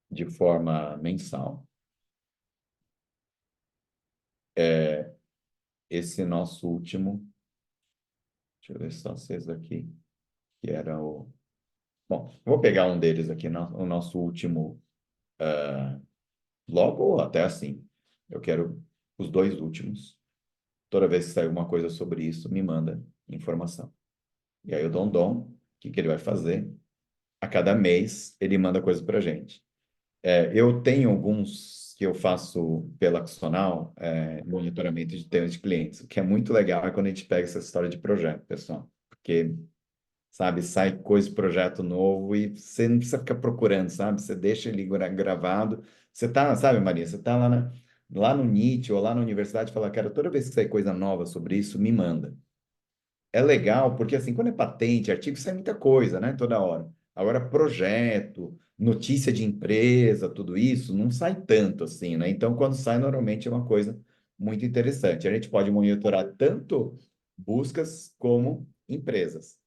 A: de forma mensal esse nosso último, deixa eu ver se está aceso aqui, que era o. Bom, vou pegar um deles aqui, o nosso último, logo ou até assim. Eu quero os dois últimos. Toda vez que sair alguma coisa sobre isso, me manda informação. E aí o Dondon, o que que ele vai fazer? A cada mês, ele manda coisa para a gente. Eu tenho alguns que eu faço pela Axonal, monitoramento de temas de clientes, o que é muito legal é quando a gente pega essa história de projeto, pessoal. Porque sabe? Sai coisa, projeto novo e você não precisa ficar procurando, sabe? Você deixa ele gravado. Você tá, sabe, Maria? Você tá lá no NIT ou lá na universidade e fala, cara, toda vez que sair coisa nova sobre isso, me manda. É legal, porque assim, quando é patente, artigo, sai muita coisa, né? Toda hora. Agora, projeto, notícia de empresa, tudo isso, não sai tanto assim, né? Então, quando sai, normalmente é uma coisa muito interessante. A gente pode monitorar tanto buscas como empresas.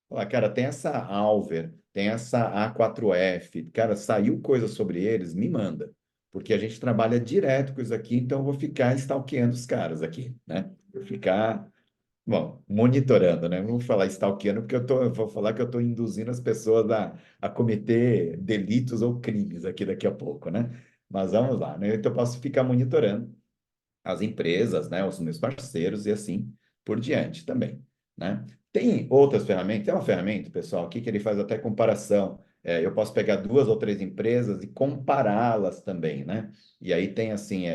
A: Falar, cara, tem essa Alver, tem essa A4F, cara, saiu coisa sobre eles, me manda. Porque a gente trabalha direto com isso aqui, então eu vou ficar stalkeando os caras aqui, né? Vou ficar, bom, monitorando, né? Não vou falar stalkeando, porque eu vou falar que eu estou induzindo as pessoas a cometer delitos ou crimes aqui daqui a pouco, né? Mas vamos lá, né? Então eu posso ficar monitorando as empresas, né, os meus parceiros e assim por diante também, né? Tem outras ferramentas, tem uma ferramenta, pessoal, aqui que ele faz até comparação. Eu posso pegar duas ou três empresas e compará-las também, né? E aí tem assim,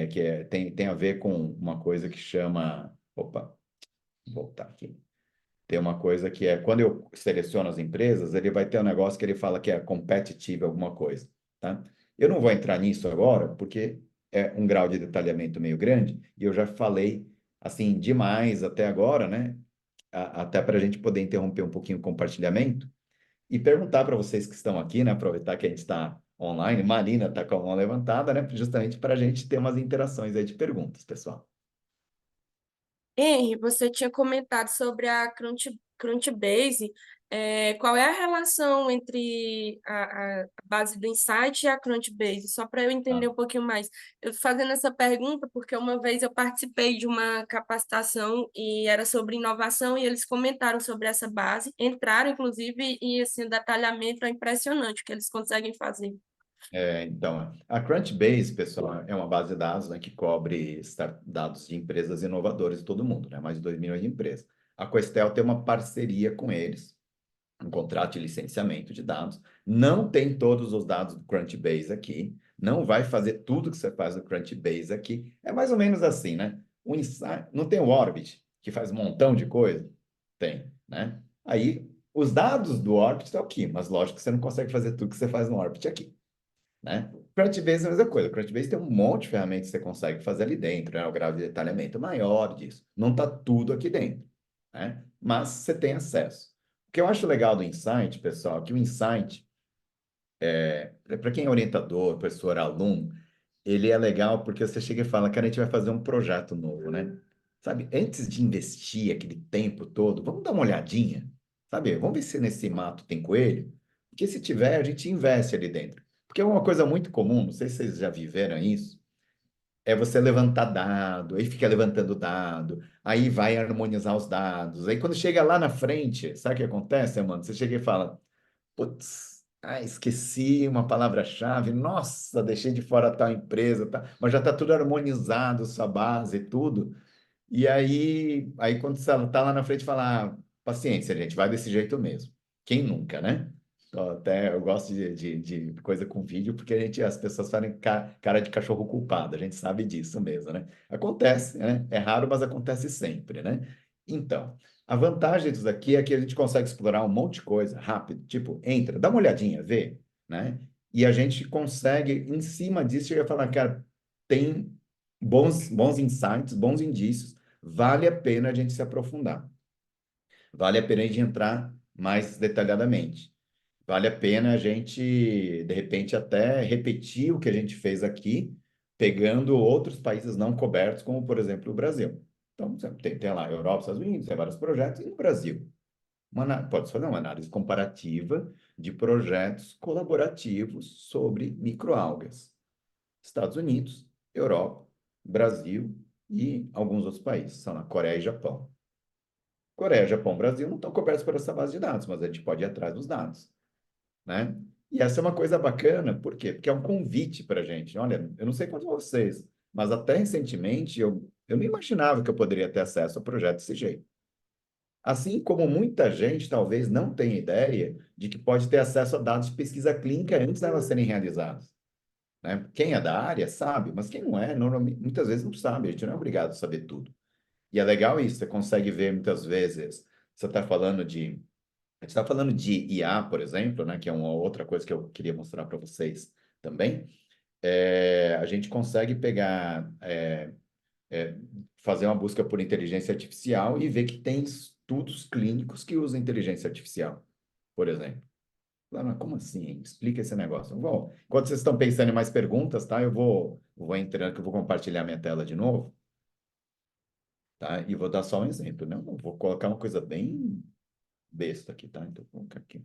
A: tem a ver com uma coisa que chama, opa, vou voltar aqui. Tem uma coisa que é, quando eu seleciono as empresas, ele vai ter um negócio que ele fala que é competitive alguma coisa, tá? Eu não vou entrar nisso agora, porque um grau de detalhamento meio grande, e eu já falei, assim, demais até agora, né? Até para a gente poder interromper um pouquinho o compartilhamento e perguntar para vocês que estão aqui, né? Aproveitar que a gente está online, Marina está com a mão levantada, né? Justamente para a gente ter umas interações aí de perguntas, pessoal.
C: Henry, você tinha comentado sobre a Crunchbase. Qual é a relação entre a base do Insight e a Crunchbase? Só para eu entender
A: Tá?
C: um pouquinho mais. Eu estou fazendo essa pergunta porque uma vez eu participei de uma capacitação e era sobre inovação e eles comentaram sobre essa base, entraram inclusive e assim, o detalhamento é impressionante o que eles conseguem fazer.
A: Então, a Crunchbase, pessoal, é uma base de dados, né, que cobre dados de empresas inovadoras de todo mundo, né, mais de 2 milhões de empresas. A Questel tem uma parceria com eles, um contrato de licenciamento de dados. Não tem todos os dados do Crunchbase aqui, não vai fazer tudo que você faz no Crunchbase aqui. É mais ou menos assim, né? Não tem o Orbit, que faz um montão de coisa? Tem, né? Aí, os dados do Orbit estão aqui, mas lógico que você não consegue fazer tudo que você faz no Orbit aqui, né? Crunchbase é a mesma coisa. Crunchbase tem um monte de ferramentas que você consegue fazer ali dentro, né? O grau de detalhamento maior disso. Não está tudo aqui dentro, né? Mas você tem acesso. O que eu acho legal do Insight, pessoal, é que o Insight, para quem é orientador, professor, aluno, ele é legal porque você chega e fala, cara, a gente vai fazer um projeto novo, né? Sabe, antes de investir aquele tempo todo, vamos dar uma olhadinha, sabe? Vamos ver se nesse mato tem coelho, porque se tiver, a gente investe ali dentro. Porque é uma coisa muito comum, não sei se vocês já viveram isso, é você levantar dado, aí fica levantando dado, aí vai harmonizar os dados, aí quando chega lá na frente, sabe o que acontece, mano? Você chega e fala, putz, esqueci uma palavra-chave. Nossa, deixei de fora tal empresa, tá? Mas já está tudo harmonizado, sua base e tudo. E aí quando você está lá na frente, fala, paciência, gente, vai desse jeito mesmo. Quem nunca, né? Então, até eu gosto de coisa com vídeo, porque as pessoas fazem cara de cachorro culpado, a gente sabe disso mesmo, né? Acontece, né? É raro, mas acontece sempre, né? Então, a vantagem disso aqui é que a gente consegue explorar um monte de coisa rápido, tipo, entra, dá uma olhadinha, vê, né? E a gente consegue, em cima disso, chegar a falar, cara, tem bons insights, bons indícios, vale a pena a gente se aprofundar. Vale a pena a gente entrar mais detalhadamente. Vale a pena a gente, de repente, até repetir o que a gente fez aqui, pegando outros países não cobertos, como, por exemplo, o Brasil. Então, você tem lá Europa, Estados Unidos, tem vários projetos, e no Brasil? Pode fazer uma análise comparativa de projetos colaborativos sobre microalgas. Estados Unidos, Europa, Brasil e alguns outros países, são na Coreia e Japão. Coreia, Japão, Brasil não estão cobertos por essa base de dados, mas a gente pode ir atrás dos dados, né? E essa é uma coisa bacana, por quê? Porque é um convite para a gente. Olha, eu não sei quanto vocês, mas até recentemente eu não imaginava que eu poderia ter acesso a projetos desse jeito. Assim como muita gente talvez não tenha ideia de que pode ter acesso a dados de pesquisa clínica antes delas serem realizadas, né? Quem é da área sabe, mas quem não é, normalmente, muitas vezes não sabe, a gente não é obrigado a saber tudo. E é legal isso, você consegue ver muitas vezes, você está falando de, a gente está falando de IA, por exemplo, né, que é uma outra coisa que eu queria mostrar para vocês também. A gente consegue pegar, é, fazer uma busca por inteligência artificial e ver que tem estudos clínicos que usam inteligência artificial, por exemplo. Ah, mas como assim, hein? Explica esse negócio. Bom, enquanto vocês estão pensando em mais perguntas, tá? Eu vou entrando, que eu vou compartilhar minha tela de novo, tá? E vou dar só um exemplo, né? Eu vou colocar uma coisa bem besta aqui, tá? Então, vou colocar aqui.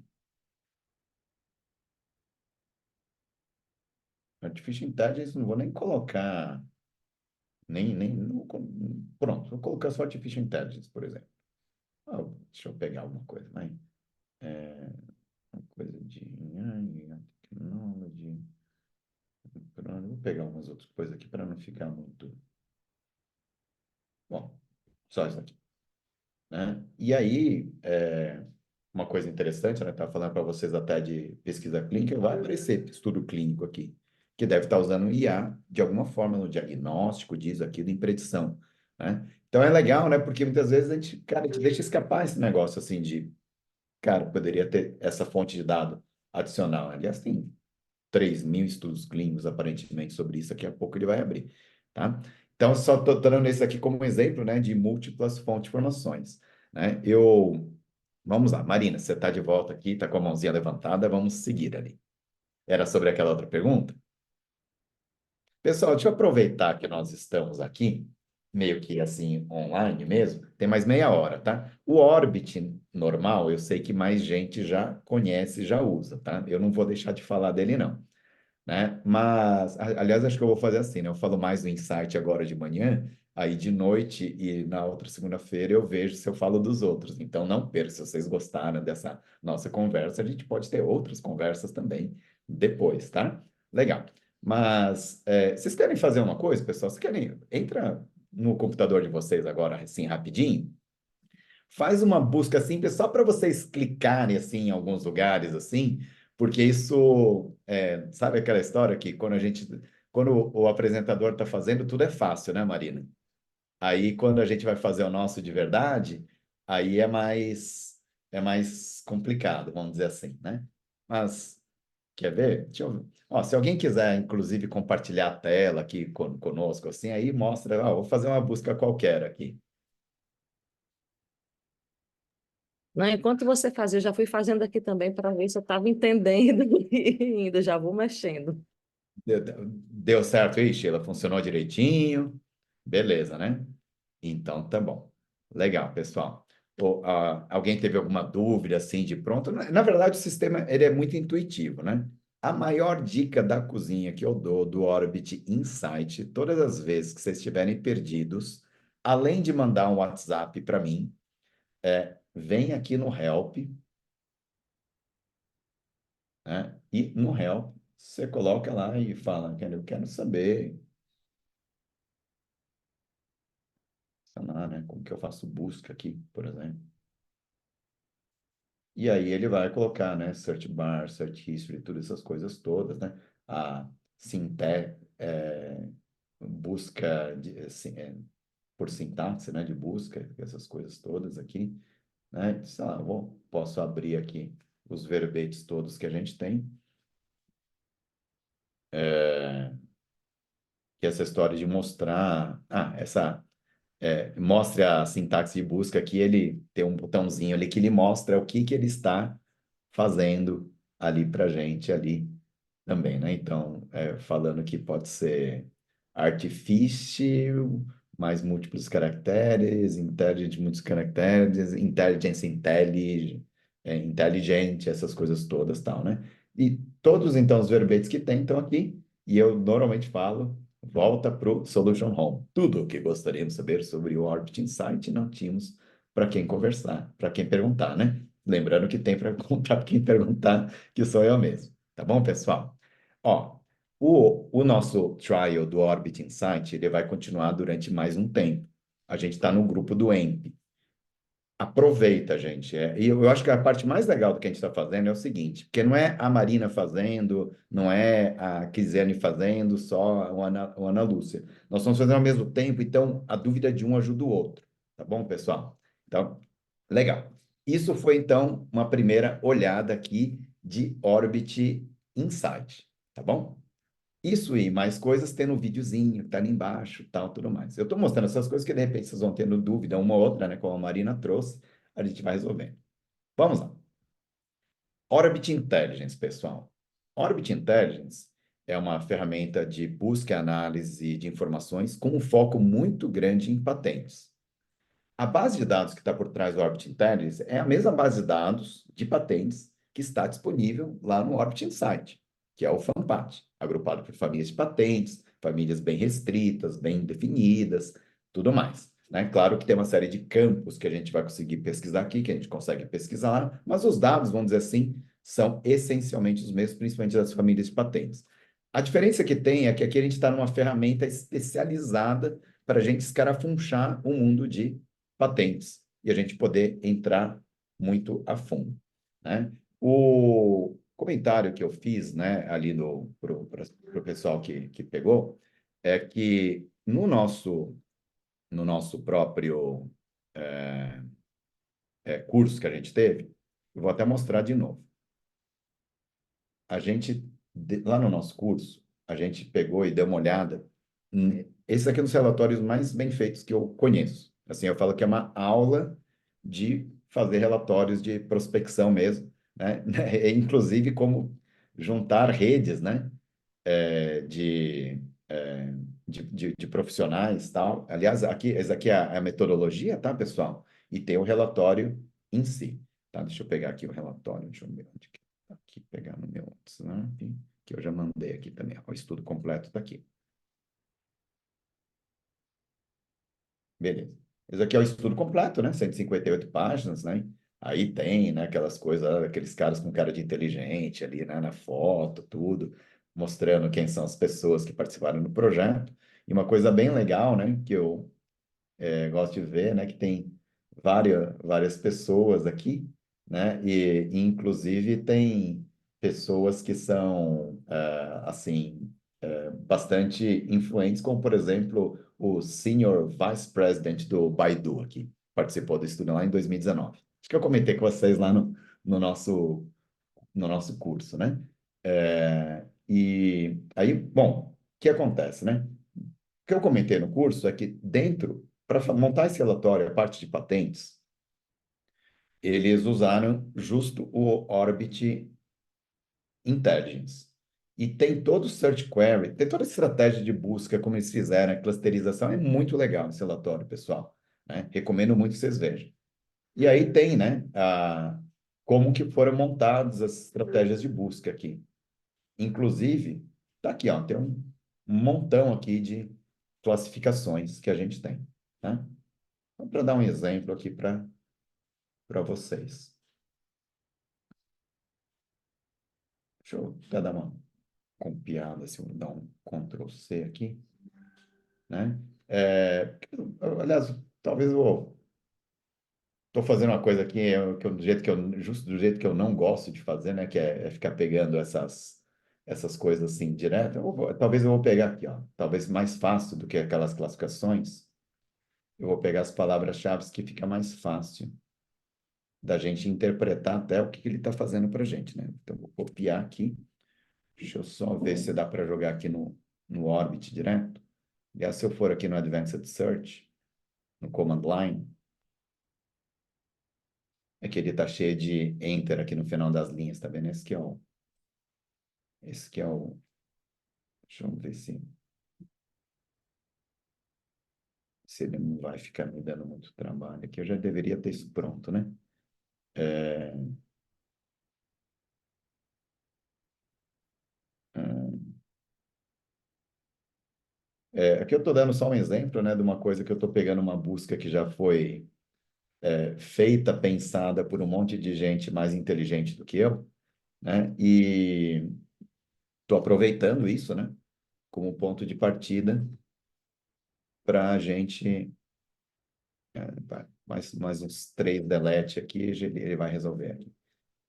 A: Artificial Intelligence, não vou nem colocar, pronto, vou colocar só Artificial Intelligence, por exemplo. Deixa eu pegar alguma coisa, né? Uma coisa de AI, technology. Vou pegar umas outras coisas aqui para não ficar muito. Bom, só isso aqui, né? E aí, uma coisa interessante, né? Estava falando para vocês até de pesquisa clínica, vai aparecer estudo clínico aqui, que deve estar usando IA de alguma forma no diagnóstico, diz aqui, em predição, né? Então é legal, né? Porque muitas vezes cara, a gente deixa escapar esse negócio assim de, cara, poderia ter essa fonte de dado adicional. Aliás, tem 3.000 estudos clínicos, aparentemente, sobre isso. Daqui a pouco ele vai abrir, tá? Então, só estou dando esse aqui como exemplo, né, de múltiplas fontes de informações, né? Vamos lá, Marina, você está de volta aqui, está com a mãozinha levantada, vamos seguir ali. Era sobre aquela outra pergunta? Pessoal, deixa eu aproveitar que nós estamos aqui, meio que assim, online mesmo, tem mais meia hora, tá? O Orbit normal, eu sei que mais gente já conhece, já usa, tá? Eu não vou deixar de falar dele, não, né? Mas, aliás, acho que eu vou fazer assim, né? Eu falo mais do Insight agora de manhã, aí de noite e na outra segunda-feira eu vejo se eu falo dos outros. Então, não perca, se vocês gostaram dessa nossa conversa, a gente pode ter outras conversas também depois, tá? Legal. Mas, vocês querem fazer uma coisa, pessoal? Vocês querem... Entra no computador de vocês agora, assim, rapidinho. Faz uma busca simples só para vocês clicarem assim em alguns lugares assim, porque isso sabe aquela história que quando o apresentador está fazendo, tudo é fácil, né, Marina? Aí quando a gente vai fazer o nosso de verdade, aí é mais complicado, vamos dizer assim, né? Mas quer ver? Deixa eu ver. Ó, se alguém quiser, inclusive, compartilhar a tela aqui conosco, assim, aí mostra, vou fazer uma busca qualquer aqui.
D: Não, enquanto você fazia, eu já fui fazendo aqui também para ver se eu estava entendendo e ainda já vou mexendo.
A: Deu certo aí, Sheila? Funcionou direitinho? Beleza, né? Então, tá bom. Legal, pessoal. Alguém teve alguma dúvida assim de pronto? Na verdade, o sistema ele é muito intuitivo, né? A maior dica da cozinha que eu dou do Orbit Insight, todas as vezes que vocês estiverem perdidos, além de mandar um WhatsApp para mim, vem aqui no Help, né? E no Help, você coloca lá e fala, eu quero saber funcionar, né? Como que eu faço busca aqui, por exemplo. E aí ele vai colocar, né? Search bar, search history, todas essas coisas todas, né? A busca por sintaxe, né? De busca, essas coisas todas aqui, né? Sei lá, posso abrir aqui os verbetes todos que a gente tem. Que essa história de mostrar... mostre a sintaxe de busca aqui, ele tem um botãozinho ali que ele mostra o que ele está fazendo ali para gente ali também, né? Então, falando que pode ser artificial, mais múltiplos caracteres, intelligent, muitos caracteres, intelligence, inteligente, essas coisas todas, tal, né? E todos, então, os verbetes que tem estão aqui, e eu normalmente falo, volta para o Solution Home. Tudo o que gostaríamos de saber sobre o Orbit Insight, não tínhamos para quem conversar, para quem perguntar, né? Lembrando que tem para quem perguntar, que sou eu mesmo. Tá bom, pessoal? Ó, o nosso trial do Orbit Insight, ele vai continuar durante mais um tempo. A gente está no grupo do EMP. Aproveita, gente. E eu acho que a parte mais legal do que a gente está fazendo é o seguinte, porque não é a Marina fazendo, não é a Kisiane fazendo, só o Ana Lúcia. Nós estamos fazendo ao mesmo tempo, então a dúvida de um ajuda o outro. Tá bom, pessoal? Então, legal. Isso foi, então, uma primeira olhada aqui de Orbit Insight, tá bom? Isso e mais coisas tem no videozinho, que tá ali embaixo, tal, tudo mais. Eu estou mostrando essas coisas que, de repente, vocês vão tendo dúvida, uma ou outra, né? Como a Marina trouxe, a gente vai resolvendo. Vamos lá. Orbit Intelligence, pessoal. Orbit Intelligence é uma ferramenta de busca e análise de informações com um foco muito grande em patentes. A base de dados que está por trás do Orbit Intelligence é a mesma base de dados de patentes que está disponível lá no Orbit Insight, que é o FAMPAT, agrupado por famílias de patentes, famílias bem restritas, bem definidas, tudo mais, né? Claro que tem uma série de campos que a gente vai conseguir pesquisar aqui, que a gente consegue pesquisar, mas os dados, vamos dizer assim, são essencialmente os mesmos, principalmente das famílias de patentes. A diferença que tem é que aqui a gente está numa ferramenta especializada para a gente escarafunchar o mundo de patentes e a gente poder entrar muito a fundo, né? O comentário que eu fiz, né, ali para o pessoal que pegou, é que no nosso próprio curso que a gente teve, eu vou até mostrar de novo. A gente lá no nosso curso, a gente pegou e deu uma olhada. Esse aqui é um dos relatórios mais bem feitos que eu conheço. Assim, eu falo que é uma aula de fazer relatórios de prospecção mesmo, né? Inclusive como juntar redes, né? De, de profissionais, tal. Aliás, aqui, essa aqui é a metodologia, tá, pessoal? E tem o relatório em si, tá? Deixa eu pegar aqui o relatório, deixa eu ver onde que tá aqui, pegar no meu WhatsApp, que eu já mandei aqui também. O estudo completo está aqui. Beleza. Esse aqui é o estudo completo, né? 158 páginas, né? Aí tem, né, aquelas coisas, aqueles caras com cara de inteligente ali, né, na foto, tudo, mostrando quem são as pessoas que participaram do projeto. E uma coisa bem legal, né, que eu gosto de ver, né, que tem várias pessoas aqui, né, e inclusive tem pessoas que são, assim, bastante influentes, como, por exemplo, o Senior Vice President do Baidu aqui, participou do estudo lá em 2019. Acho que eu comentei com vocês lá no nosso curso, né? E aí, bom, o que acontece, né? O que eu comentei no curso é que dentro, para montar esse relatório, a parte de patentes, eles usaram justo o Orbit Intelligence. E tem todo o search query, tem toda a estratégia de busca, como eles fizeram, a clusterização, é muito legal esse relatório, pessoal, né? Recomendo muito que vocês vejam. E aí tem, né, como que foram montadas as estratégias de busca aqui. Inclusive, tá aqui, ó, tem um montão aqui de classificações que a gente tem, tá? Então, para dar um exemplo aqui para vocês. Deixa eu até dar uma copiada, se eu dar um Ctrl C aqui, né? Aliás, talvez eu estou fazendo uma coisa aqui justo do jeito que eu não gosto de fazer, né? Que é ficar pegando essas coisas assim direto. Talvez eu vou pegar aqui, ó. Talvez mais fácil do que aquelas classificações. Eu vou pegar as palavras-chave que fica mais fácil da gente interpretar até o que ele está fazendo para a gente, né? Então, vou copiar aqui. Deixa eu só ver se dá para jogar aqui no Orbit direto. E se eu for aqui no Advanced Search, no Command Line, é que ele está cheio de Enter aqui no final das linhas, tá vendo? Esse que é o... Deixa eu ver se ele não vai ficar me dando muito trabalho aqui. Eu já deveria ter isso pronto, né? É, aqui eu estou dando só um exemplo, né, de uma coisa que eu estou pegando uma busca que já foi feita, pensada por um monte de gente mais inteligente do que eu, né? E estou aproveitando isso, né, como ponto de partida para a gente mais uns 3 delete aqui, ele vai resolver aqui.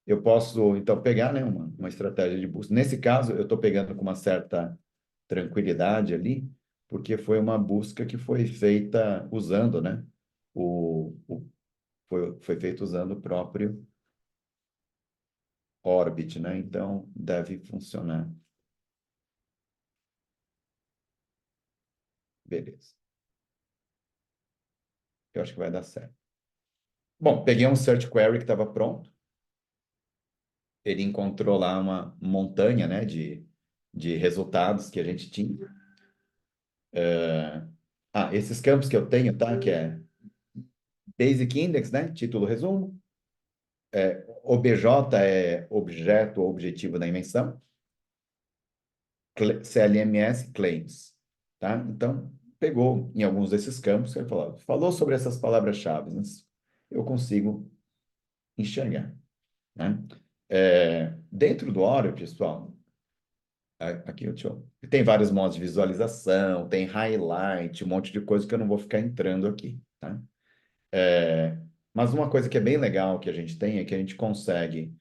A: Eu posso, então, pegar, né, uma estratégia de busca. Nesse caso, eu estou pegando com uma certa tranquilidade ali, porque foi uma busca que foi feita usando, né, foi feito usando o próprio Orbit, né? Então, deve funcionar. Beleza. Eu acho que vai dar certo. Bom, peguei um search query que estava pronto. Ele encontrou lá uma montanha, né, de resultados que a gente tinha. Esses campos que eu tenho, tá? Que é Basic Index, né? Título, resumo. OBJ é objeto ou objetivo da invenção. CLMS, claims, tá? Então, pegou em alguns desses campos, ele falou sobre essas palavras-chave, né? Eu consigo enxergar, né? Dentro do Oreo, pessoal, aqui tem vários modos de visualização, tem highlight, um monte de coisa que eu não vou ficar entrando aqui, tá? Mas uma coisa que é bem legal que a gente tem é que a gente consegue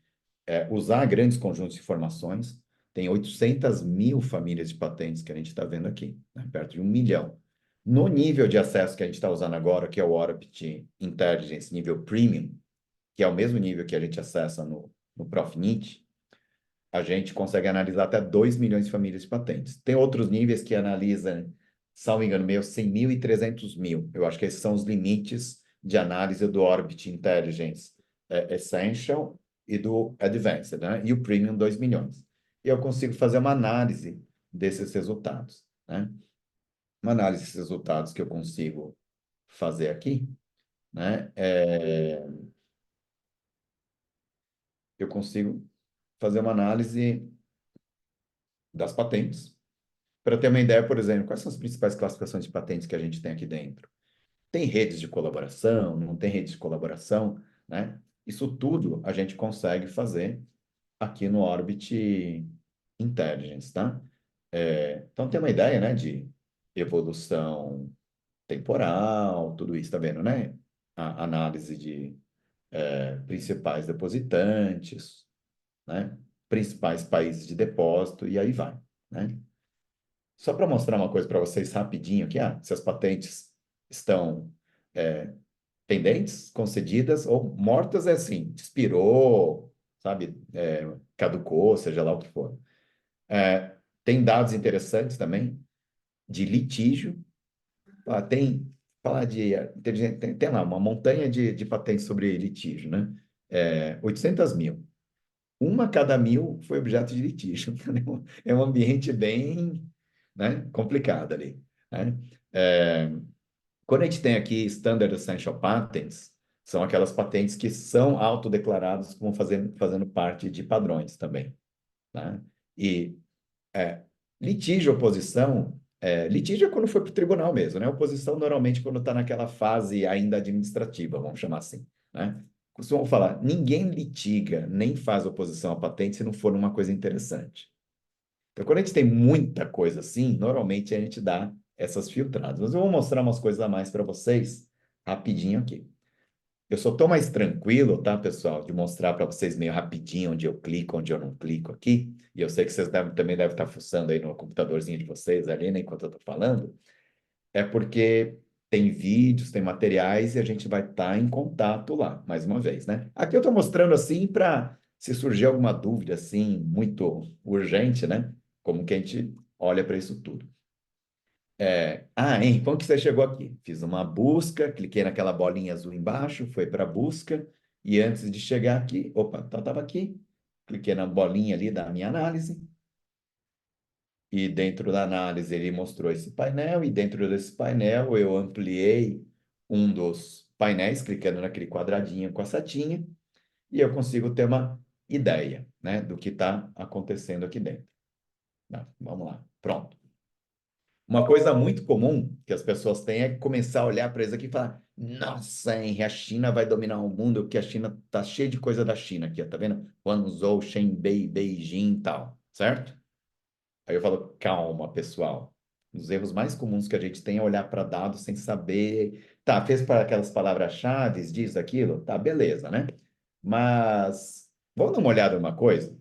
A: usar grandes conjuntos de informações. Tem 800 mil famílias de patentes que a gente está vendo aqui, né? Perto de 1 milhão. No nível de acesso que a gente está usando agora, que é o Orbit Intelligence nível Premium, que é o mesmo nível que a gente acessa no ProfNit, a gente consegue analisar até 2 milhões de famílias de patentes. Tem outros níveis que analisam, salvo engano meu, 100 mil e 300 mil. Eu acho que esses são os limites de análise do Orbit Intelligence Essential e do Advanced, né? E o Premium 2 milhões. E eu consigo fazer uma análise desses resultados, né? Uma análise desses resultados que eu consigo fazer aqui, né? Eu consigo fazer uma análise das patentes. Para ter uma ideia, por exemplo, quais são as principais classificações de patentes que a gente tem aqui dentro? Tem redes de colaboração, não tem redes de colaboração, né? Isso tudo a gente consegue fazer aqui no Orbit Intelligence, tá? Então tem uma ideia, né, de evolução temporal, tudo isso, tá vendo, né? A análise de principais depositantes, né? Principais países de depósito, e aí vai, né? Só para mostrar uma coisa para vocês rapidinho aqui, se as patentes estão pendentes, concedidas ou mortas, é assim, expirou, sabe, caducou, seja lá o que for. Tem dados interessantes também de litígio, tem falar de tem lá uma montanha de patentes sobre litígio, né? 800 mil. Uma a cada 1.000 foi objeto de litígio. É um ambiente bem, né, complicado ali, né? Quando a gente tem aqui Standard Essential Patents, são aquelas patentes que são autodeclaradas como fazendo parte de padrões também, né? E é, litígio, oposição, litígio é quando foi para o tribunal mesmo, né? Oposição normalmente quando está naquela fase ainda administrativa, vamos chamar assim, né? Costumam falar, ninguém litiga nem faz oposição à patente se não for uma coisa interessante. Então, quando a gente tem muita coisa assim, normalmente a gente dá essas filtradas. Mas eu vou mostrar umas coisas a mais para vocês rapidinho aqui. Eu só estou mais tranquilo, tá, pessoal, de mostrar para vocês meio rapidinho onde eu clico, onde eu não clico aqui. E eu sei que vocês também devem estar fuçando aí no computadorzinho de vocês ali, né, enquanto eu estou falando. É porque tem vídeos, tem materiais e a gente vai estar em contato lá, mais uma vez, né? Aqui eu estou mostrando assim para se surgir alguma dúvida assim muito urgente, né? Como que a gente olha para isso tudo. Hein, como que você chegou aqui? Fiz uma busca, cliquei naquela bolinha azul embaixo, foi para busca, e antes de chegar aqui, opa, então estava aqui, cliquei na bolinha ali da minha análise, e dentro da análise ele mostrou esse painel, e dentro desse painel eu ampliei um dos painéis, clicando naquele quadradinho com a setinha, e eu consigo ter uma ideia, né, do que está acontecendo aqui dentro. Tá, vamos lá, pronto. Uma coisa muito comum que as pessoas têm é começar a olhar para isso aqui e falar: nossa, Henry, a China vai dominar o mundo, porque a China tá cheia de coisa da China aqui, ó, tá vendo? Guangzhou, Shanghai, Beijing e tal, certo? Aí eu falo: calma, pessoal. Os erros mais comuns que a gente tem é olhar para dados sem saber. Tá, fez para aquelas palavras-chave, diz aquilo? Tá, beleza, né? Mas vamos dar uma olhada em uma coisa?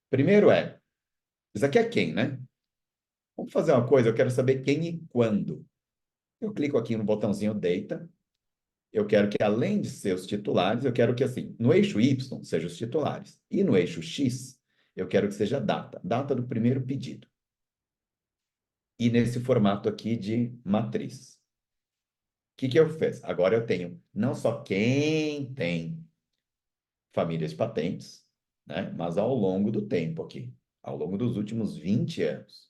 A: Primeiro isso aqui é quem, né? Vamos fazer uma coisa, eu quero saber quem e quando. Eu clico aqui no botãozinho Data. Eu quero que, além de ser os titulares, eu quero que, assim, no eixo Y, seja os titulares. E no eixo X, eu quero que seja data. Data do primeiro pedido. E nesse formato aqui de matriz. O que eu fiz? Agora eu tenho não só quem tem famílias de patentes, né? Mas ao longo do tempo aqui. Ao longo dos últimos 20 anos.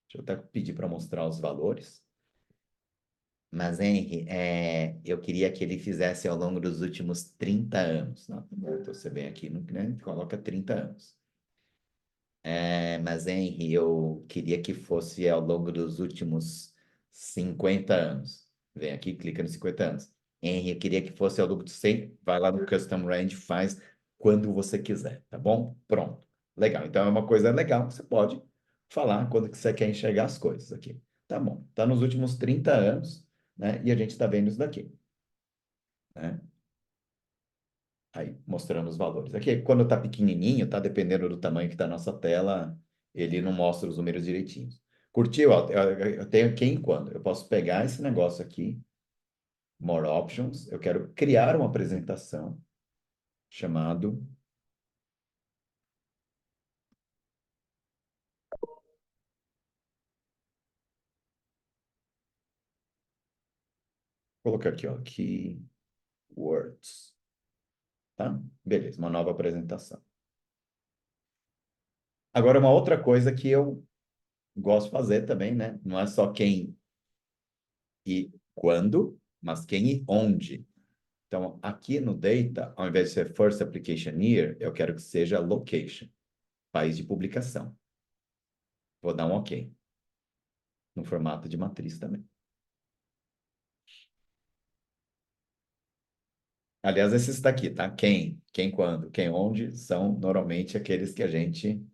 A: Deixa eu até pedir para mostrar os valores. Mas, Henry, eu queria que ele fizesse ao longo dos últimos 30 anos. Não, então você vem aqui, né, coloca 30 anos. Mas, Henry, eu queria que fosse ao longo dos últimos 50 anos. Vem aqui, clica nos 50 anos. Henry, eu queria que fosse ao longo de 100. Vai lá no Custom Range, faz quando você quiser, tá bom? Pronto. Legal. Então, é uma coisa legal. Você pode falar quando que você quer enxergar as coisas aqui. Tá bom. Tá nos últimos 30 anos, né? E a gente está vendo isso daqui, né? Aí, mostrando os valores. Aqui, quando está pequenininho, tá? Dependendo do tamanho que está a nossa tela, ele não mostra os números direitinhos. Curtiu? Ó, eu tenho quem e quando. Eu posso pegar esse negócio aqui, More Options. Eu quero criar uma apresentação chamado colocar aqui, ó, keywords, tá? Beleza, uma nova apresentação. Agora, uma outra coisa que eu gosto de fazer também, né? Não é só quem e quando, mas quem e onde. Então, aqui no data, ao invés de ser first application year, eu quero que seja location, país de publicação. Vou dar um OK. No formato de matriz também. Aliás, esses daqui, tá? Quem, quando, quem, onde, são normalmente aqueles que a gente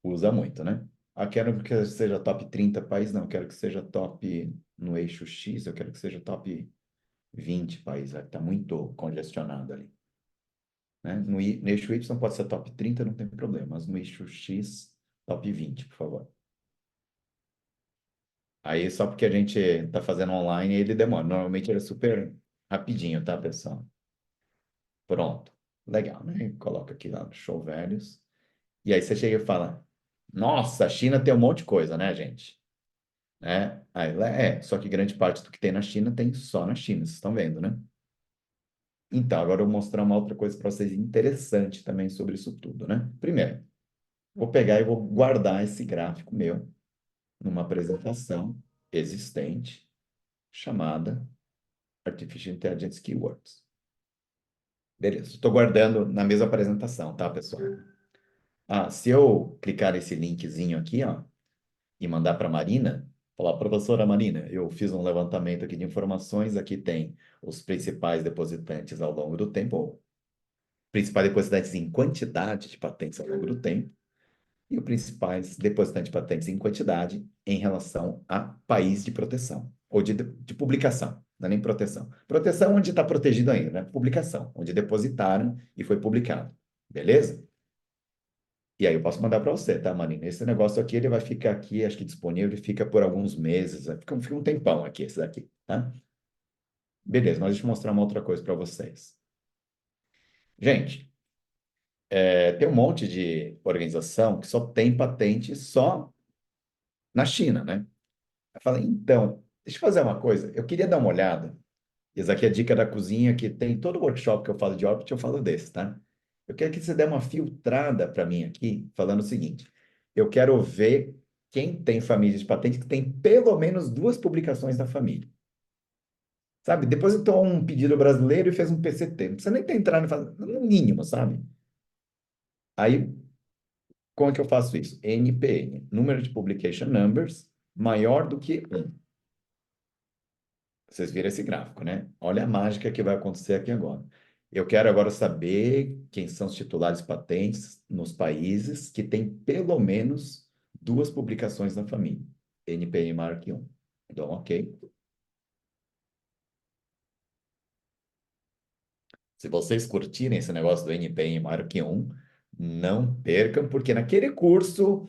A: usa muito, né? Ah, quero que seja top 30 país, não. Quero que seja top no eixo X, eu quero que seja top 20 país. Está muito congestionado ali. Né? No eixo Y pode ser top 30, não tem problema. Mas no eixo X, top 20, por favor. Aí, só porque a gente está fazendo online, ele demora. Normalmente ele é super rapidinho, tá, pessoal? Pronto. Legal, né? Coloca aqui lá no show velhos. E aí você chega e fala, nossa, a China tem um monte de coisa, né, gente? Né? Aí ela só que grande parte do que tem na China tem só na China, vocês estão vendo, né? Então, agora eu vou mostrar uma outra coisa para vocês interessante também sobre isso tudo, né? Primeiro, vou pegar e vou guardar esse gráfico meu numa apresentação existente chamada Artificial Intelligence Keywords. Beleza, estou guardando na mesma apresentação, tá, pessoal? Ah, se eu clicar nesse linkzinho aqui, ó, e mandar para a Marina, falar, professora Marina, eu fiz um levantamento aqui de informações, aqui tem os principais depositantes ao longo do tempo, ou principais depositantes em quantidade de patentes ao longo do tempo, e os principais depositantes de patentes em quantidade em relação a país de proteção, ou de publicação, não é nem proteção. Proteção onde está protegido ainda, né? Publicação, onde depositaram e foi publicado. Beleza? E aí eu posso mandar para você, tá, Marina? Esse negócio aqui, ele vai ficar aqui, acho que disponível, ele fica por alguns meses, fica um tempão aqui, esse daqui, tá? Beleza, mas deixa eu mostrar uma outra coisa para vocês. Gente, tem um monte de organização que só tem patente só na China, né? Eu falei, então, deixa eu fazer uma coisa, eu queria dar uma olhada. Isso aqui é a dica da cozinha, que tem todo workshop que eu falo de Orbit, eu falo desse, tá? Eu quero que você dê uma filtrada para mim aqui, falando o seguinte, eu quero ver quem tem família de patente que tem pelo menos 2 publicações da família. Sabe? Depositou um pedido brasileiro e fez um PCT. Não precisa nem entrar no mínimo, sabe? Aí, como é que eu faço isso? NPN, número de publication numbers, maior do que 1. Vocês viram esse gráfico, né? Olha a mágica que vai acontecer aqui agora. Eu quero agora saber quem são os titulares patentes nos países que têm pelo menos 2 publicações na família. NPM Mark 1. Então, ok. Se vocês curtirem esse negócio do NPM Mark 1, não percam, porque naquele curso,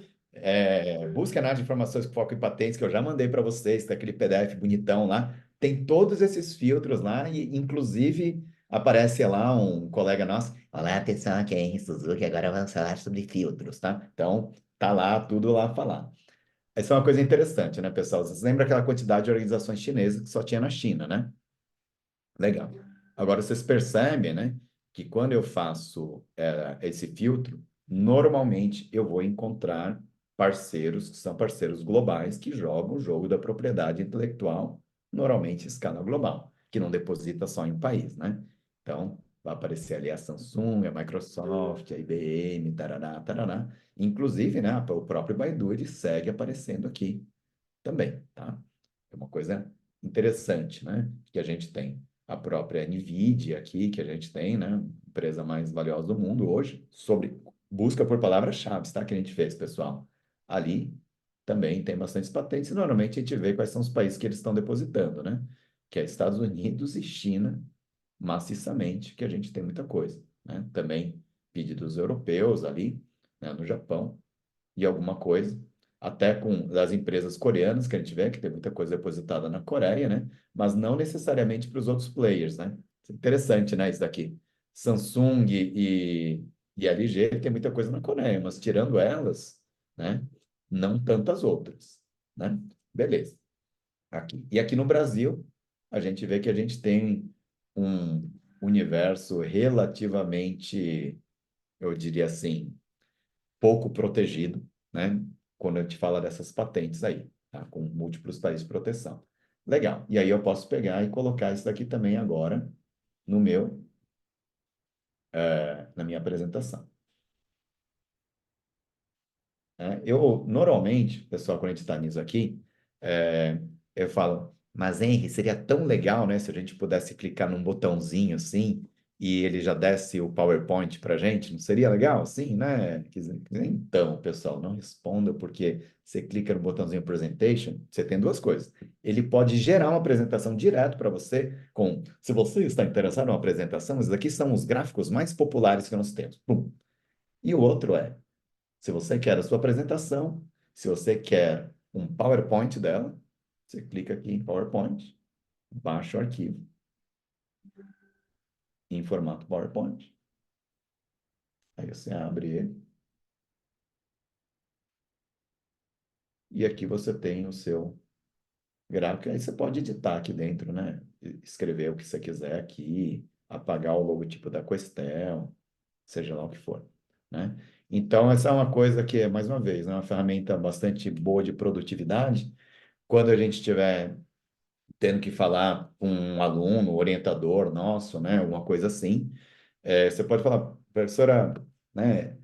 A: busca na área de informações com foco em patentes, que eu já mandei para vocês, tem aquele PDF bonitão lá, tem todos esses filtros lá, e inclusive aparece lá um colega nosso, olá pessoal, aqui é Henry Suzuki, agora vamos falar sobre filtros, tá? Então, tá lá, tudo lá falar. Essa é uma coisa interessante, né, pessoal? Vocês lembram aquela quantidade de organizações chinesas que só tinha na China, né? Legal. Agora, vocês percebem, né, que quando eu faço esse filtro, normalmente eu vou encontrar parceiros que são parceiros globais que jogam o jogo da propriedade intelectual, normalmente em escala global, que não deposita só em um país, né? Então, vai aparecer ali a Samsung, a Microsoft, a IBM, tarará, tarará. Inclusive, né, o próprio Baidu, ele segue aparecendo aqui também, tá? É uma coisa interessante, né, que a gente tem a própria NVIDIA aqui, que a gente tem, né? Empresa mais valiosa do mundo hoje, sobre busca por palavras-chave, tá? Que a gente fez, pessoal. Ali também tem bastantes patentes, e normalmente a gente vê quais são os países que eles estão depositando, né? Que é Estados Unidos e China, maciçamente, que a gente tem muita coisa, né? Também pedidos europeus ali, né? No Japão, e alguma coisa, até com das empresas coreanas, que a gente vê que tem muita coisa depositada na Coreia, né? Mas não necessariamente para os outros players, né? Interessante, né, isso daqui. Samsung e LG tem muita coisa na Coreia, mas tirando elas, né, não tantas outras, né? Beleza. Aqui. E aqui no Brasil, a gente vê que a gente tem um universo relativamente, eu diria assim, pouco protegido, né? Quando a gente fala dessas patentes aí, tá? Com múltiplos países de proteção. Legal. E aí eu posso pegar e colocar isso daqui também agora no meu, na minha apresentação. Eu, normalmente, pessoal, quando a gente está nisso aqui, eu falo, mas Henry, seria tão legal, né, se a gente pudesse clicar num botãozinho assim e ele já desse o PowerPoint para a gente, não seria legal assim, né? Então, pessoal, não responda, porque você clica no botãozinho Presentation, você tem duas coisas. Ele pode gerar uma apresentação direto para você, se você está interessado numa apresentação, esses aqui são os gráficos mais populares que nós temos. Pum. E o outro se você quer a sua apresentação, se você quer um PowerPoint dela, você clica aqui em PowerPoint, baixa o arquivo em formato PowerPoint. Aí você abre ele. E aqui você tem o seu gráfico. Aí você pode editar aqui dentro, né? Escrever o que você quiser aqui, apagar o logotipo da Questel, seja lá o que for, né? Então, essa é uma coisa que, mais uma vez, é uma ferramenta bastante boa de produtividade. Quando a gente tiver tendo que falar com um aluno, orientador nosso, né, alguma coisa assim, você pode falar, professora, né,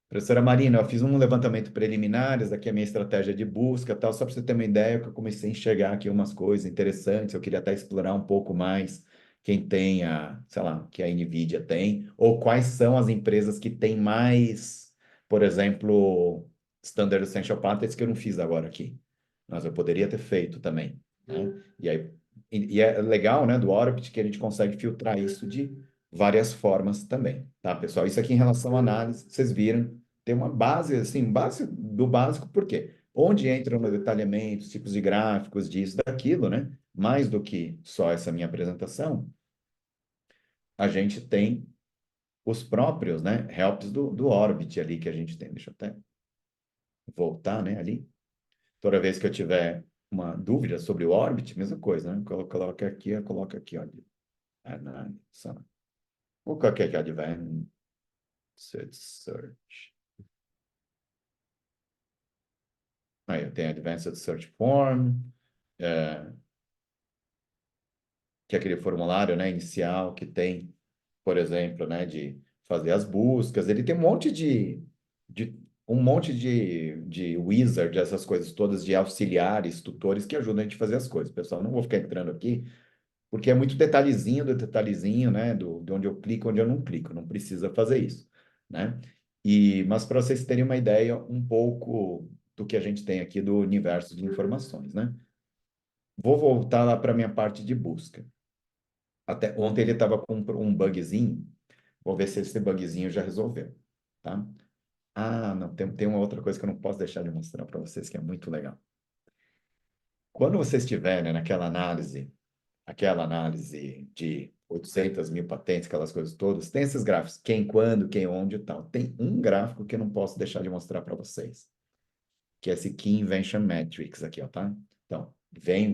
A: professora Marina, eu fiz um levantamento preliminar, essa aqui é a minha estratégia de busca, tal, só para você ter uma ideia, que eu comecei a enxergar aqui umas coisas interessantes, eu queria até explorar um pouco mais quem tem sei lá, que a NVIDIA tem, ou quais são as empresas que têm mais, por exemplo, Standard Essential Patents que eu não fiz agora aqui, mas eu poderia ter feito também, né? E é legal, né, do Orbit, que a gente consegue filtrar isso de várias formas também, tá, pessoal? Isso aqui em relação à análise, vocês viram, tem uma base, assim, base do básico, por quê? Onde entram no detalhamento, tipos de gráficos, disso, daquilo, né? Mais do que só essa minha apresentação, a gente tem os próprios, né, helps do Orbit ali que a gente tem. Deixa eu até voltar, né, ali. Toda vez que eu tiver uma dúvida sobre o Orbit, mesma coisa, né? Coloca aqui, eu coloco aqui, olha. Análise. Vou colocar aqui, Advanced Search. Aí eu tenho Advanced Search Form, que é aquele formulário, né, inicial que tem, por exemplo, né, de fazer as buscas. Ele tem de um monte de wizard, essas coisas todas, de auxiliares, tutores que ajudam a gente a fazer as coisas. Pessoal, não vou ficar entrando aqui, porque é muito detalhezinho do detalhezinho, né, de onde eu clico, onde eu não clico. Não precisa fazer isso, né? Mas para vocês terem uma ideia um pouco do que a gente tem aqui do universo de informações, né? Vou voltar lá para a minha parte de busca. Até ontem ele estava com um bugzinho. Vou ver se esse bugzinho já resolveu, tá? Ah, não, tem uma outra coisa que eu não posso deixar de mostrar para vocês, que é muito legal. Quando vocês estiverem aquela análise de 800 mil patentes, aquelas coisas todas, tem esses gráficos, quem, quando, quem, onde e tal. Tem um gráfico que eu não posso deixar de mostrar para vocês, que é esse Key Invention Metrics aqui, ó, tá? Então,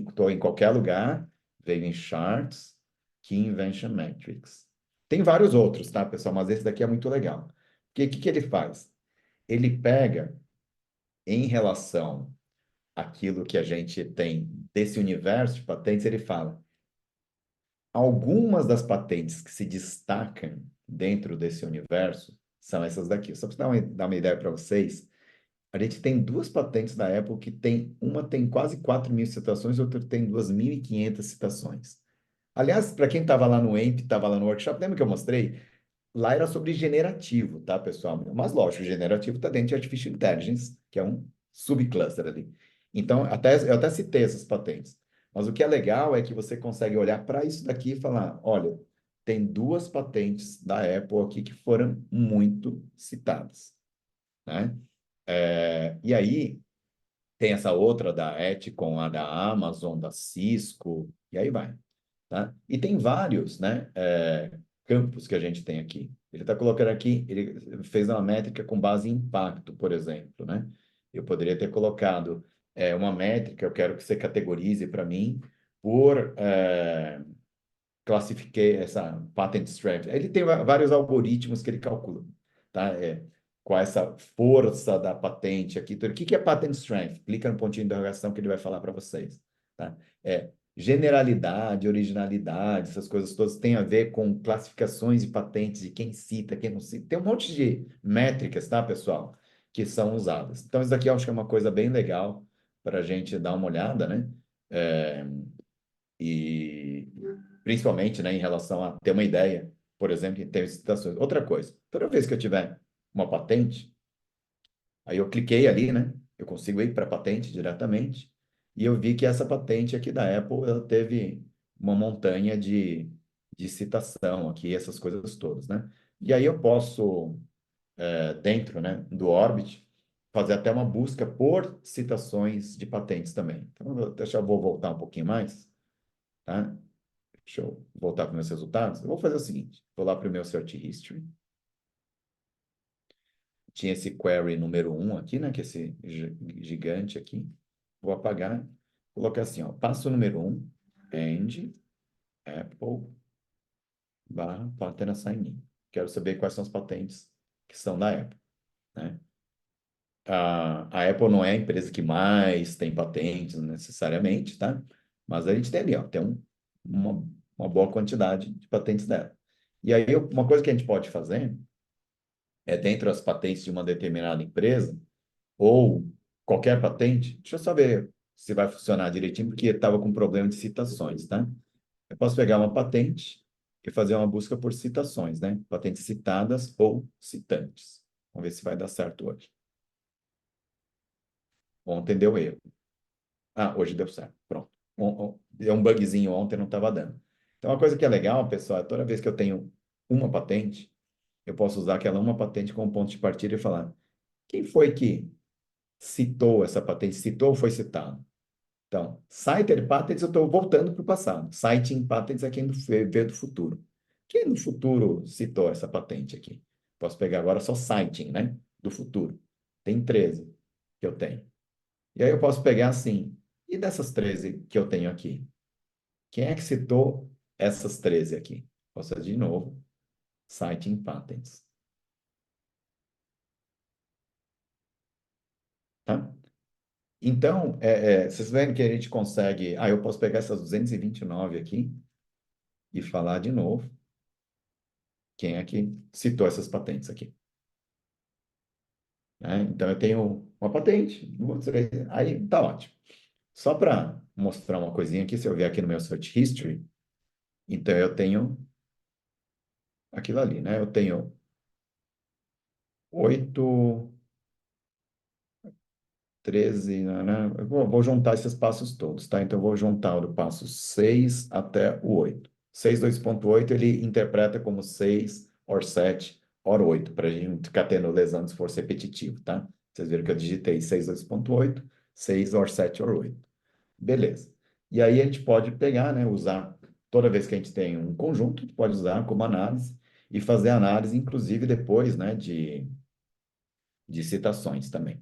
A: estou em qualquer lugar, venho em Charts, Key Invention Metrics. Tem vários outros, tá, pessoal? Mas esse daqui é muito legal. O que ele faz? Ele pega, em relação àquilo que a gente tem desse universo de patentes, ele fala, algumas das patentes que se destacam dentro desse universo são essas daqui. Só para dar uma ideia para vocês, a gente tem duas patentes da Apple que uma tem quase 4.000 citações, outra tem 2.500 citações. Aliás, para quem estava lá no EMP, estava lá no workshop, lembra que eu mostrei? Lá era sobre generativo, tá, pessoal? Mas lógico, generativo está dentro de Artificial Intelligence, que é um subcluster ali. Então, eu até citei essas patentes. Mas o que é legal é que você consegue olhar para isso daqui e falar, olha, tem duas patentes da Apple aqui que foram muito citadas, né? E aí, tem essa outra da Eticom, a da Amazon, da Cisco, e aí vai, tá? E tem vários, né, campos que a gente tem aqui. Ele está colocando aqui, ele fez uma métrica com base em impacto, por exemplo, né? Eu poderia ter colocado uma métrica, eu quero que você categorize para mim por classifiquei essa patent strength. Ele tem vários algoritmos que ele calcula, tá? Qual é essa força da patente aqui. Então, o que é patent strength? Clica no pontinho de interrogação que ele vai falar para vocês, tá? Generalidade, originalidade, essas coisas todas têm a ver com classificações de patentes, de quem cita, quem não cita. Tem um monte de métricas, tá, pessoal, que são usadas. Então, isso daqui eu acho que é uma coisa bem legal para a gente dar uma olhada, né? E principalmente, né, em relação a ter uma ideia, por exemplo, em termos de citações. Outra coisa, toda vez que eu tiver uma patente, aí eu cliquei ali, né? Eu consigo ir para a patente diretamente, e eu vi que essa patente aqui da Apple, ela teve uma montanha de citação aqui, essas coisas todas, né? E aí eu posso, dentro, né, do Orbit, fazer até uma busca por citações de patentes também. Então, eu vou voltar um pouquinho mais, tá? Deixa eu voltar para meus resultados. Eu vou fazer o seguinte: vou lá para o meu Search History. Tinha esse query número 1 aqui, né? Que é esse gigante aqui. Vou apagar. Colocar assim, ó. Passo número 1, and Apple barra patent assigning. Quero saber quais são as patentes que são da Apple, né? A Apple não é a empresa que mais tem patentes necessariamente, tá? Mas a gente tem ali, ó, tem uma boa quantidade de patentes dela. E aí, uma coisa que a gente pode fazer é, dentro das patentes de uma determinada empresa, ou qualquer patente, deixa eu saber se vai funcionar direitinho, porque estava com problema de citações, tá? Eu posso pegar uma patente e fazer uma busca por citações, né? Patentes citadas ou citantes. Vamos ver se vai dar certo hoje. Ontem deu erro. Ah, hoje deu certo. Pronto. Deu um bugzinho ontem, não estava dando. Então, uma coisa que é legal, pessoal, é toda vez que eu tenho uma patente, eu posso usar aquela uma patente como ponto de partida e falar: quem foi que citou essa patente? Citou ou foi citado? Então, cited patents, eu estou voltando para o passado. Citing patents é quem vê do futuro. Quem no futuro citou essa patente aqui? Posso pegar agora só citing, né? Do futuro. Tem 13 que eu tenho. E aí eu posso pegar assim, e dessas 13 que eu tenho aqui? Quem é que citou essas 13 aqui? Posso fazer de novo, citing patents. Tá? Então, vocês veem que a gente consegue... Ah, eu posso pegar essas 229 aqui e falar de novo quem é que citou essas patentes aqui. Né? Então, eu tenho uma patente, duas, três, aí tá ótimo. Só para mostrar uma coisinha aqui, se eu vier aqui no meu Search History, então eu tenho aquilo ali, né? Eu tenho 8, 13, né? Eu vou juntar esses passos todos, tá? Então, eu vou juntar o do passo 6 até o 8. 6.2.8 ele interpreta como 6, or 7, or 8, para a gente ficar tendo lesão de esforço repetitivo, tá? Vocês viram que eu digitei 6.2.8, 6, or 7, or 8. Beleza. E aí a gente pode pegar, né? Usar, toda vez que a gente tem um conjunto, a gente pode usar como análise e fazer análise, inclusive, depois, né? De citações também,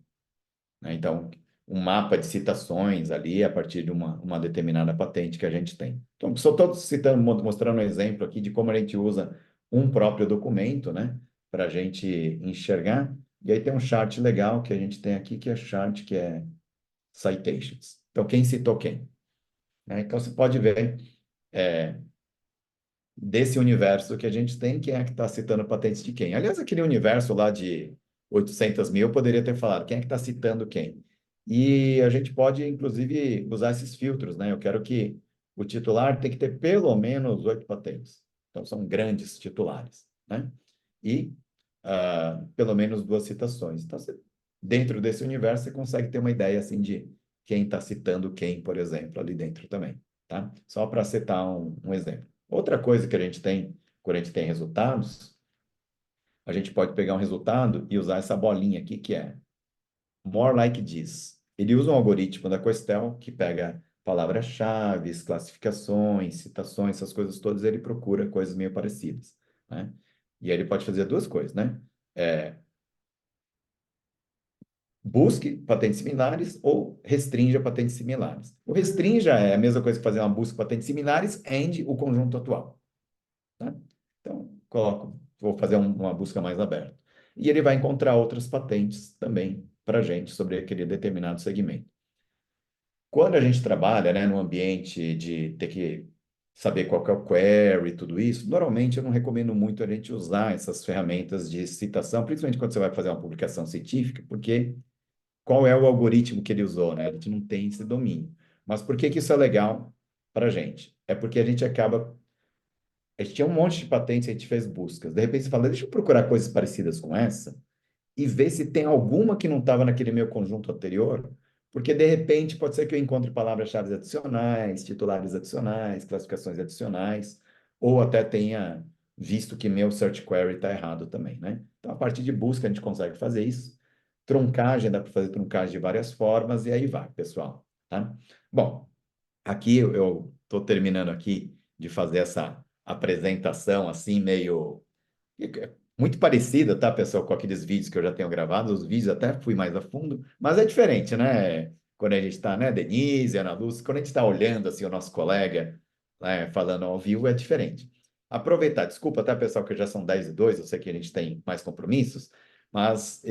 A: né? Então, um mapa de citações ali a partir de uma determinada patente que a gente tem. Então, só estou citando, mostrando um exemplo aqui de como a gente usa um próprio documento, né, para a gente enxergar. E aí tem um chart legal que a gente tem aqui, que é chart, que é citations. Então, quem citou quem? Né? Então, você pode ver desse universo que a gente tem, quem é que está citando patentes de quem. Aliás, aquele universo lá de 800 mil, eu poderia ter falado quem é que está citando quem. E a gente pode, inclusive, usar esses filtros, né? Eu quero que o titular tem que ter pelo menos 8 patentes. Então, são grandes titulares, né? E pelo menos 2 citações. Então, dentro desse universo, você consegue ter uma ideia, assim, de quem está citando quem, por exemplo, ali dentro também, tá? Só para citar um exemplo. Outra coisa que a gente tem, quando a gente tem resultados, a gente pode pegar um resultado e usar essa bolinha aqui, que é more like this. Ele usa um algoritmo da Questel que pega palavras-chave, classificações, citações, essas coisas todas, ele procura coisas meio parecidas, né? E aí ele pode fazer duas coisas, né? busque patentes similares ou restrinja patentes similares. O restrinja é a mesma coisa que fazer uma busca de patentes similares and o conjunto atual. Tá? Então, vou fazer uma busca mais aberta. E ele vai encontrar outras patentes também para a gente sobre aquele determinado segmento. Quando a gente trabalha, né, no ambiente de ter que saber qual que é o query e tudo isso, normalmente eu não recomendo muito a gente usar essas ferramentas de citação, principalmente quando você vai fazer uma publicação científica, porque qual é o algoritmo que ele usou, né? A gente não tem esse domínio. Mas por que que isso é legal para a gente? É porque a gente acaba... A gente tinha um monte de patentes, a gente fez buscas. De repente você fala, deixa eu procurar coisas parecidas com essa e ver se tem alguma que não estava naquele meu conjunto anterior, porque de repente pode ser que eu encontre palavras-chave adicionais, titulares adicionais, classificações adicionais, ou até tenha visto que meu search query está errado também, né? Então, a partir de busca, a gente consegue fazer isso. Truncagem, dá para fazer truncagem de várias formas, e aí vai, pessoal, tá? Bom, aqui eu estou terminando aqui de fazer essa apresentação, assim, meio muito parecida, tá, pessoal, com aqueles vídeos que eu já tenho gravado. Os vídeos até fui mais a fundo, mas é diferente, né? Quando a gente está, né, Denise, Ana Lúcia, quando a gente está olhando assim o nosso colega, né, falando ao vivo, é diferente. Aproveitar, desculpa, tá, pessoal, que já são 10:02, eu sei que a gente tem mais compromissos, mas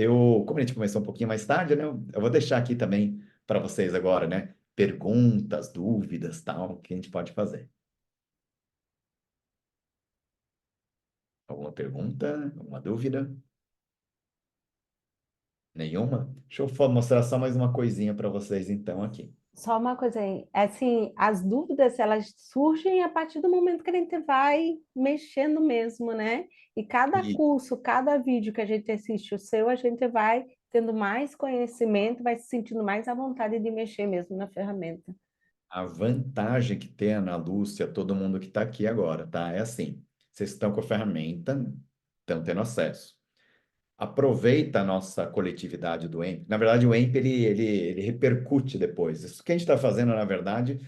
A: como a gente começou um pouquinho mais tarde, né, eu vou deixar aqui também para vocês agora, né, perguntas, dúvidas, tal, que a gente pode fazer. Alguma pergunta? Alguma dúvida? Nenhuma? Deixa eu mostrar só mais uma coisinha para vocês, então, aqui.
B: Só uma coisa aí, assim, as dúvidas, elas surgem a partir do momento que a gente vai mexendo mesmo, né? E cada
A: E
B: curso, cada vídeo que a gente assiste o seu, a gente vai tendo mais conhecimento, vai se sentindo mais à vontade de mexer mesmo na ferramenta.
A: a vantagem que tem a Ana Lúcia, todo mundo que está aqui agora, tá? É assim, vocês estão com a ferramenta, estão tendo acesso. Aproveita a nossa coletividade do EMP. Na verdade, o EMP, ele repercute depois. Isso que a gente está fazendo, na verdade,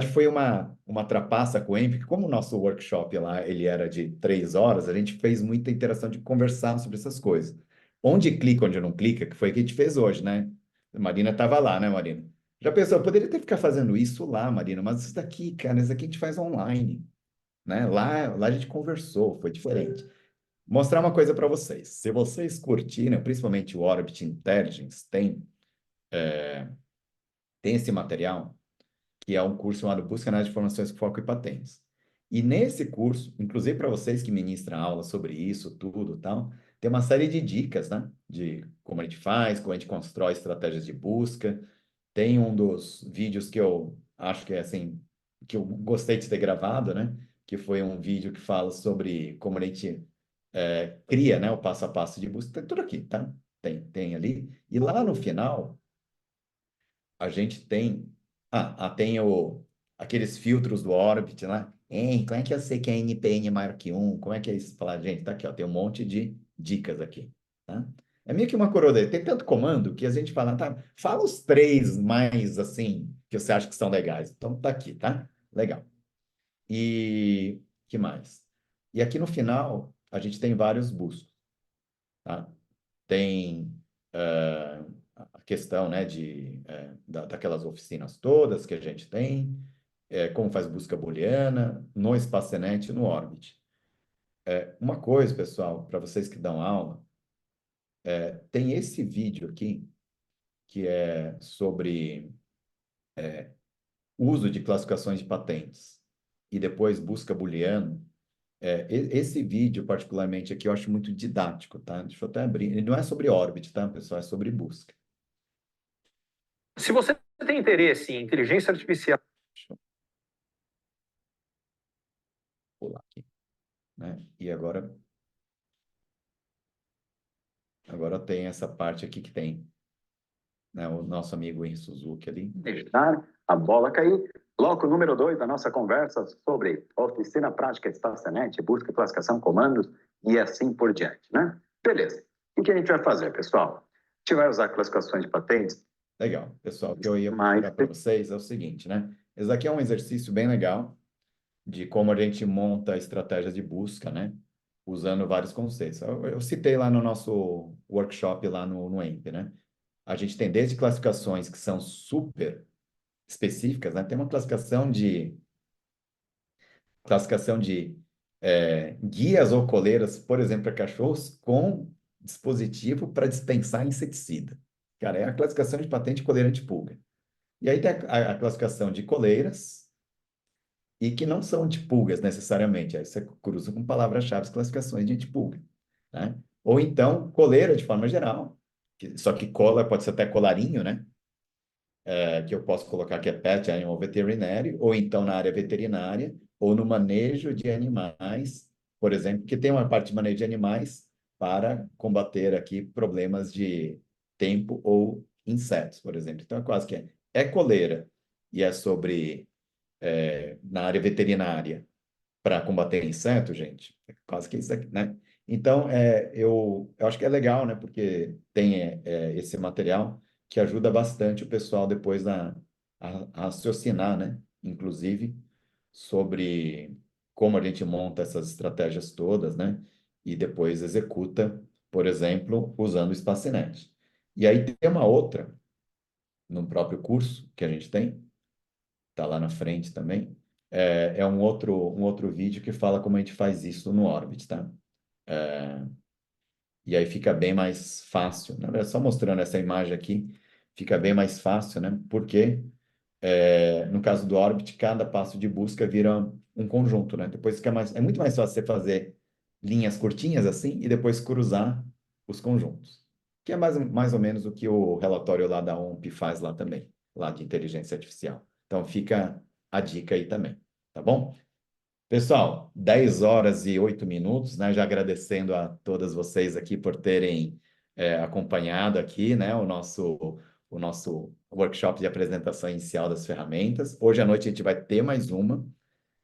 A: foi uma trapaça com o EMP, que como o nosso workshop lá, ele era de 3 horas, a gente fez muita interação de conversar sobre essas coisas. Onde clica, onde não clica, que foi o que a gente fez hoje, né? A Marina estava lá, né, Marina? Já pensou, eu poderia ter ficado fazendo isso lá, Marina, mas isso daqui, cara, isso daqui a gente faz online, né? Lá a gente conversou, foi diferente. Mostrar uma coisa para vocês. Se vocês curtiram, principalmente o Orbit Intelligence, tem esse material, que é um curso chamado Busca na área de Informações com Foco e Patentes. E nesse curso, inclusive para vocês que ministram aula sobre isso, tudo, tal, tem uma série de dicas, né? De como a gente faz, como a gente constrói estratégias de busca. Tem um dos vídeos que eu acho que é assim, que eu gostei de ter gravado, né? Que foi um vídeo que fala sobre como a gente cria, né, o passo a passo de busca. Tem tudo aqui, tá? Tem ali. E lá no final, a gente tem. Tem aqueles filtros do Orbit lá. Hein, como é que eu sei que é NPN maior que 1? Como é que é isso? Falar, gente, tá aqui, ó, tem um monte de dicas aqui, tá? É meio que uma coroa. Tem tanto comando que a gente fala, tá? Fala os três mais, assim, que você acha que são legais. Então, tá aqui, tá? Legal. E que mais? E aqui no final, a gente tem vários bustos, tá? Tem a questão, né, daquelas oficinas todas que a gente tem, como faz busca booleana, no Espacenet e no Orbit. Uma coisa, pessoal, para vocês que dão aula, tem esse vídeo aqui, que é sobre uso de classificações de patentes e depois busca booleana. Esse vídeo, particularmente aqui, eu acho muito didático, tá? Deixa eu até abrir. Ele não é sobre Orbit, tá, pessoal? É sobre busca.
E: Se você tem interesse em inteligência artificial,
A: Deixa eu pular aqui, né? E agora tem essa parte aqui que tem, né, o nosso amigo Henry Suzuki ali.
E: deixar a bola cair. Bloco número 2 da nossa conversa sobre oficina prática Espacenet, busca, classificação, comandos e assim por diante, né? Beleza. O que a gente vai fazer, pessoal? A gente vai usar classificações de patentes.
A: Legal. Pessoal, o que eu ia
E: Mas
A: mostrar para vocês é o seguinte, né? Esse aqui é um exercício bem legal de como a gente monta estratégias de busca, né? Usando vários conceitos. Eu citei lá no nosso workshop, lá no EMP, né? a gente tem desde classificações que são super específicas, né? Tem uma classificação de guias ou coleiras, por exemplo, para cachorros com dispositivo para dispensar inseticida. Cara, é a classificação de patente coleira antipulga. E aí tem a classificação de coleiras e que não são antipulgas necessariamente. Aí você cruza com palavras-chave, classificações de antipulga, né? Ou então, coleira de forma geral, só que cola pode ser até colarinho, né? Que eu posso colocar que é Pet Animal Veterinary, ou então na área veterinária, ou no manejo de animais, por exemplo, que tem uma parte de manejo de animais para combater aqui problemas de tempo ou insetos, por exemplo. Então, é quase que é coleira e é sobre, na área veterinária, para combater inseto, gente, é quase que isso aqui, né? Então, eu acho que é legal, né? Porque tem esse material que ajuda bastante o pessoal depois a raciocinar, né? Inclusive, sobre como a gente monta essas estratégias todas, né? E depois executa, por exemplo, usando o Spacinet. E aí tem uma outra, no próprio curso que a gente tem, tá lá na frente também, é um outro vídeo que fala como a gente faz isso no Orbit, tá? E aí fica bem mais fácil. Na verdade, só mostrando essa imagem aqui, fica bem mais fácil, né? Porque, no caso do Orbit, cada passo de busca vira um conjunto, né? Depois é muito mais fácil você fazer linhas curtinhas assim e depois cruzar os conjuntos. Que é mais ou menos o que o relatório lá da OMP faz lá também, lá de inteligência artificial. Então fica a dica aí também, tá bom? Pessoal, 10 horas e 8 minutos, né? Já agradecendo a todas vocês aqui por terem acompanhado aqui, né? O nosso workshop de apresentação inicial das ferramentas. Hoje à noite a gente vai ter mais uma.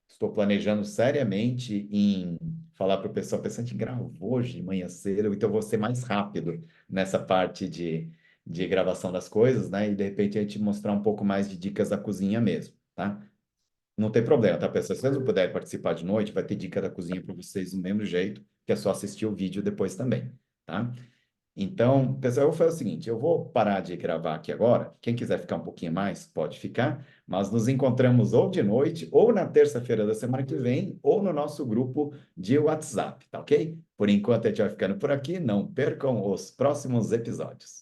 A: Estou planejando seriamente em falar para o pessoal, a gente gravou hoje de manhã cedo, então eu vou ser mais rápido nessa parte de gravação das coisas, né? E de repente a gente mostrar um pouco mais de dicas da cozinha mesmo, tá? Não tem problema, tá, pessoal? Se vocês não puderem participar de noite, vai ter dica da cozinha para vocês do mesmo jeito, que é só assistir o vídeo depois também, tá? Então, pessoal, eu vou fazer o seguinte, eu vou parar de gravar aqui agora. Quem quiser ficar um pouquinho mais, pode ficar, mas nos encontramos ou de noite, ou na terça-feira da semana que vem, ou no nosso grupo de WhatsApp, tá ok? Por enquanto, a gente vai ficando por aqui. Não percam os próximos episódios.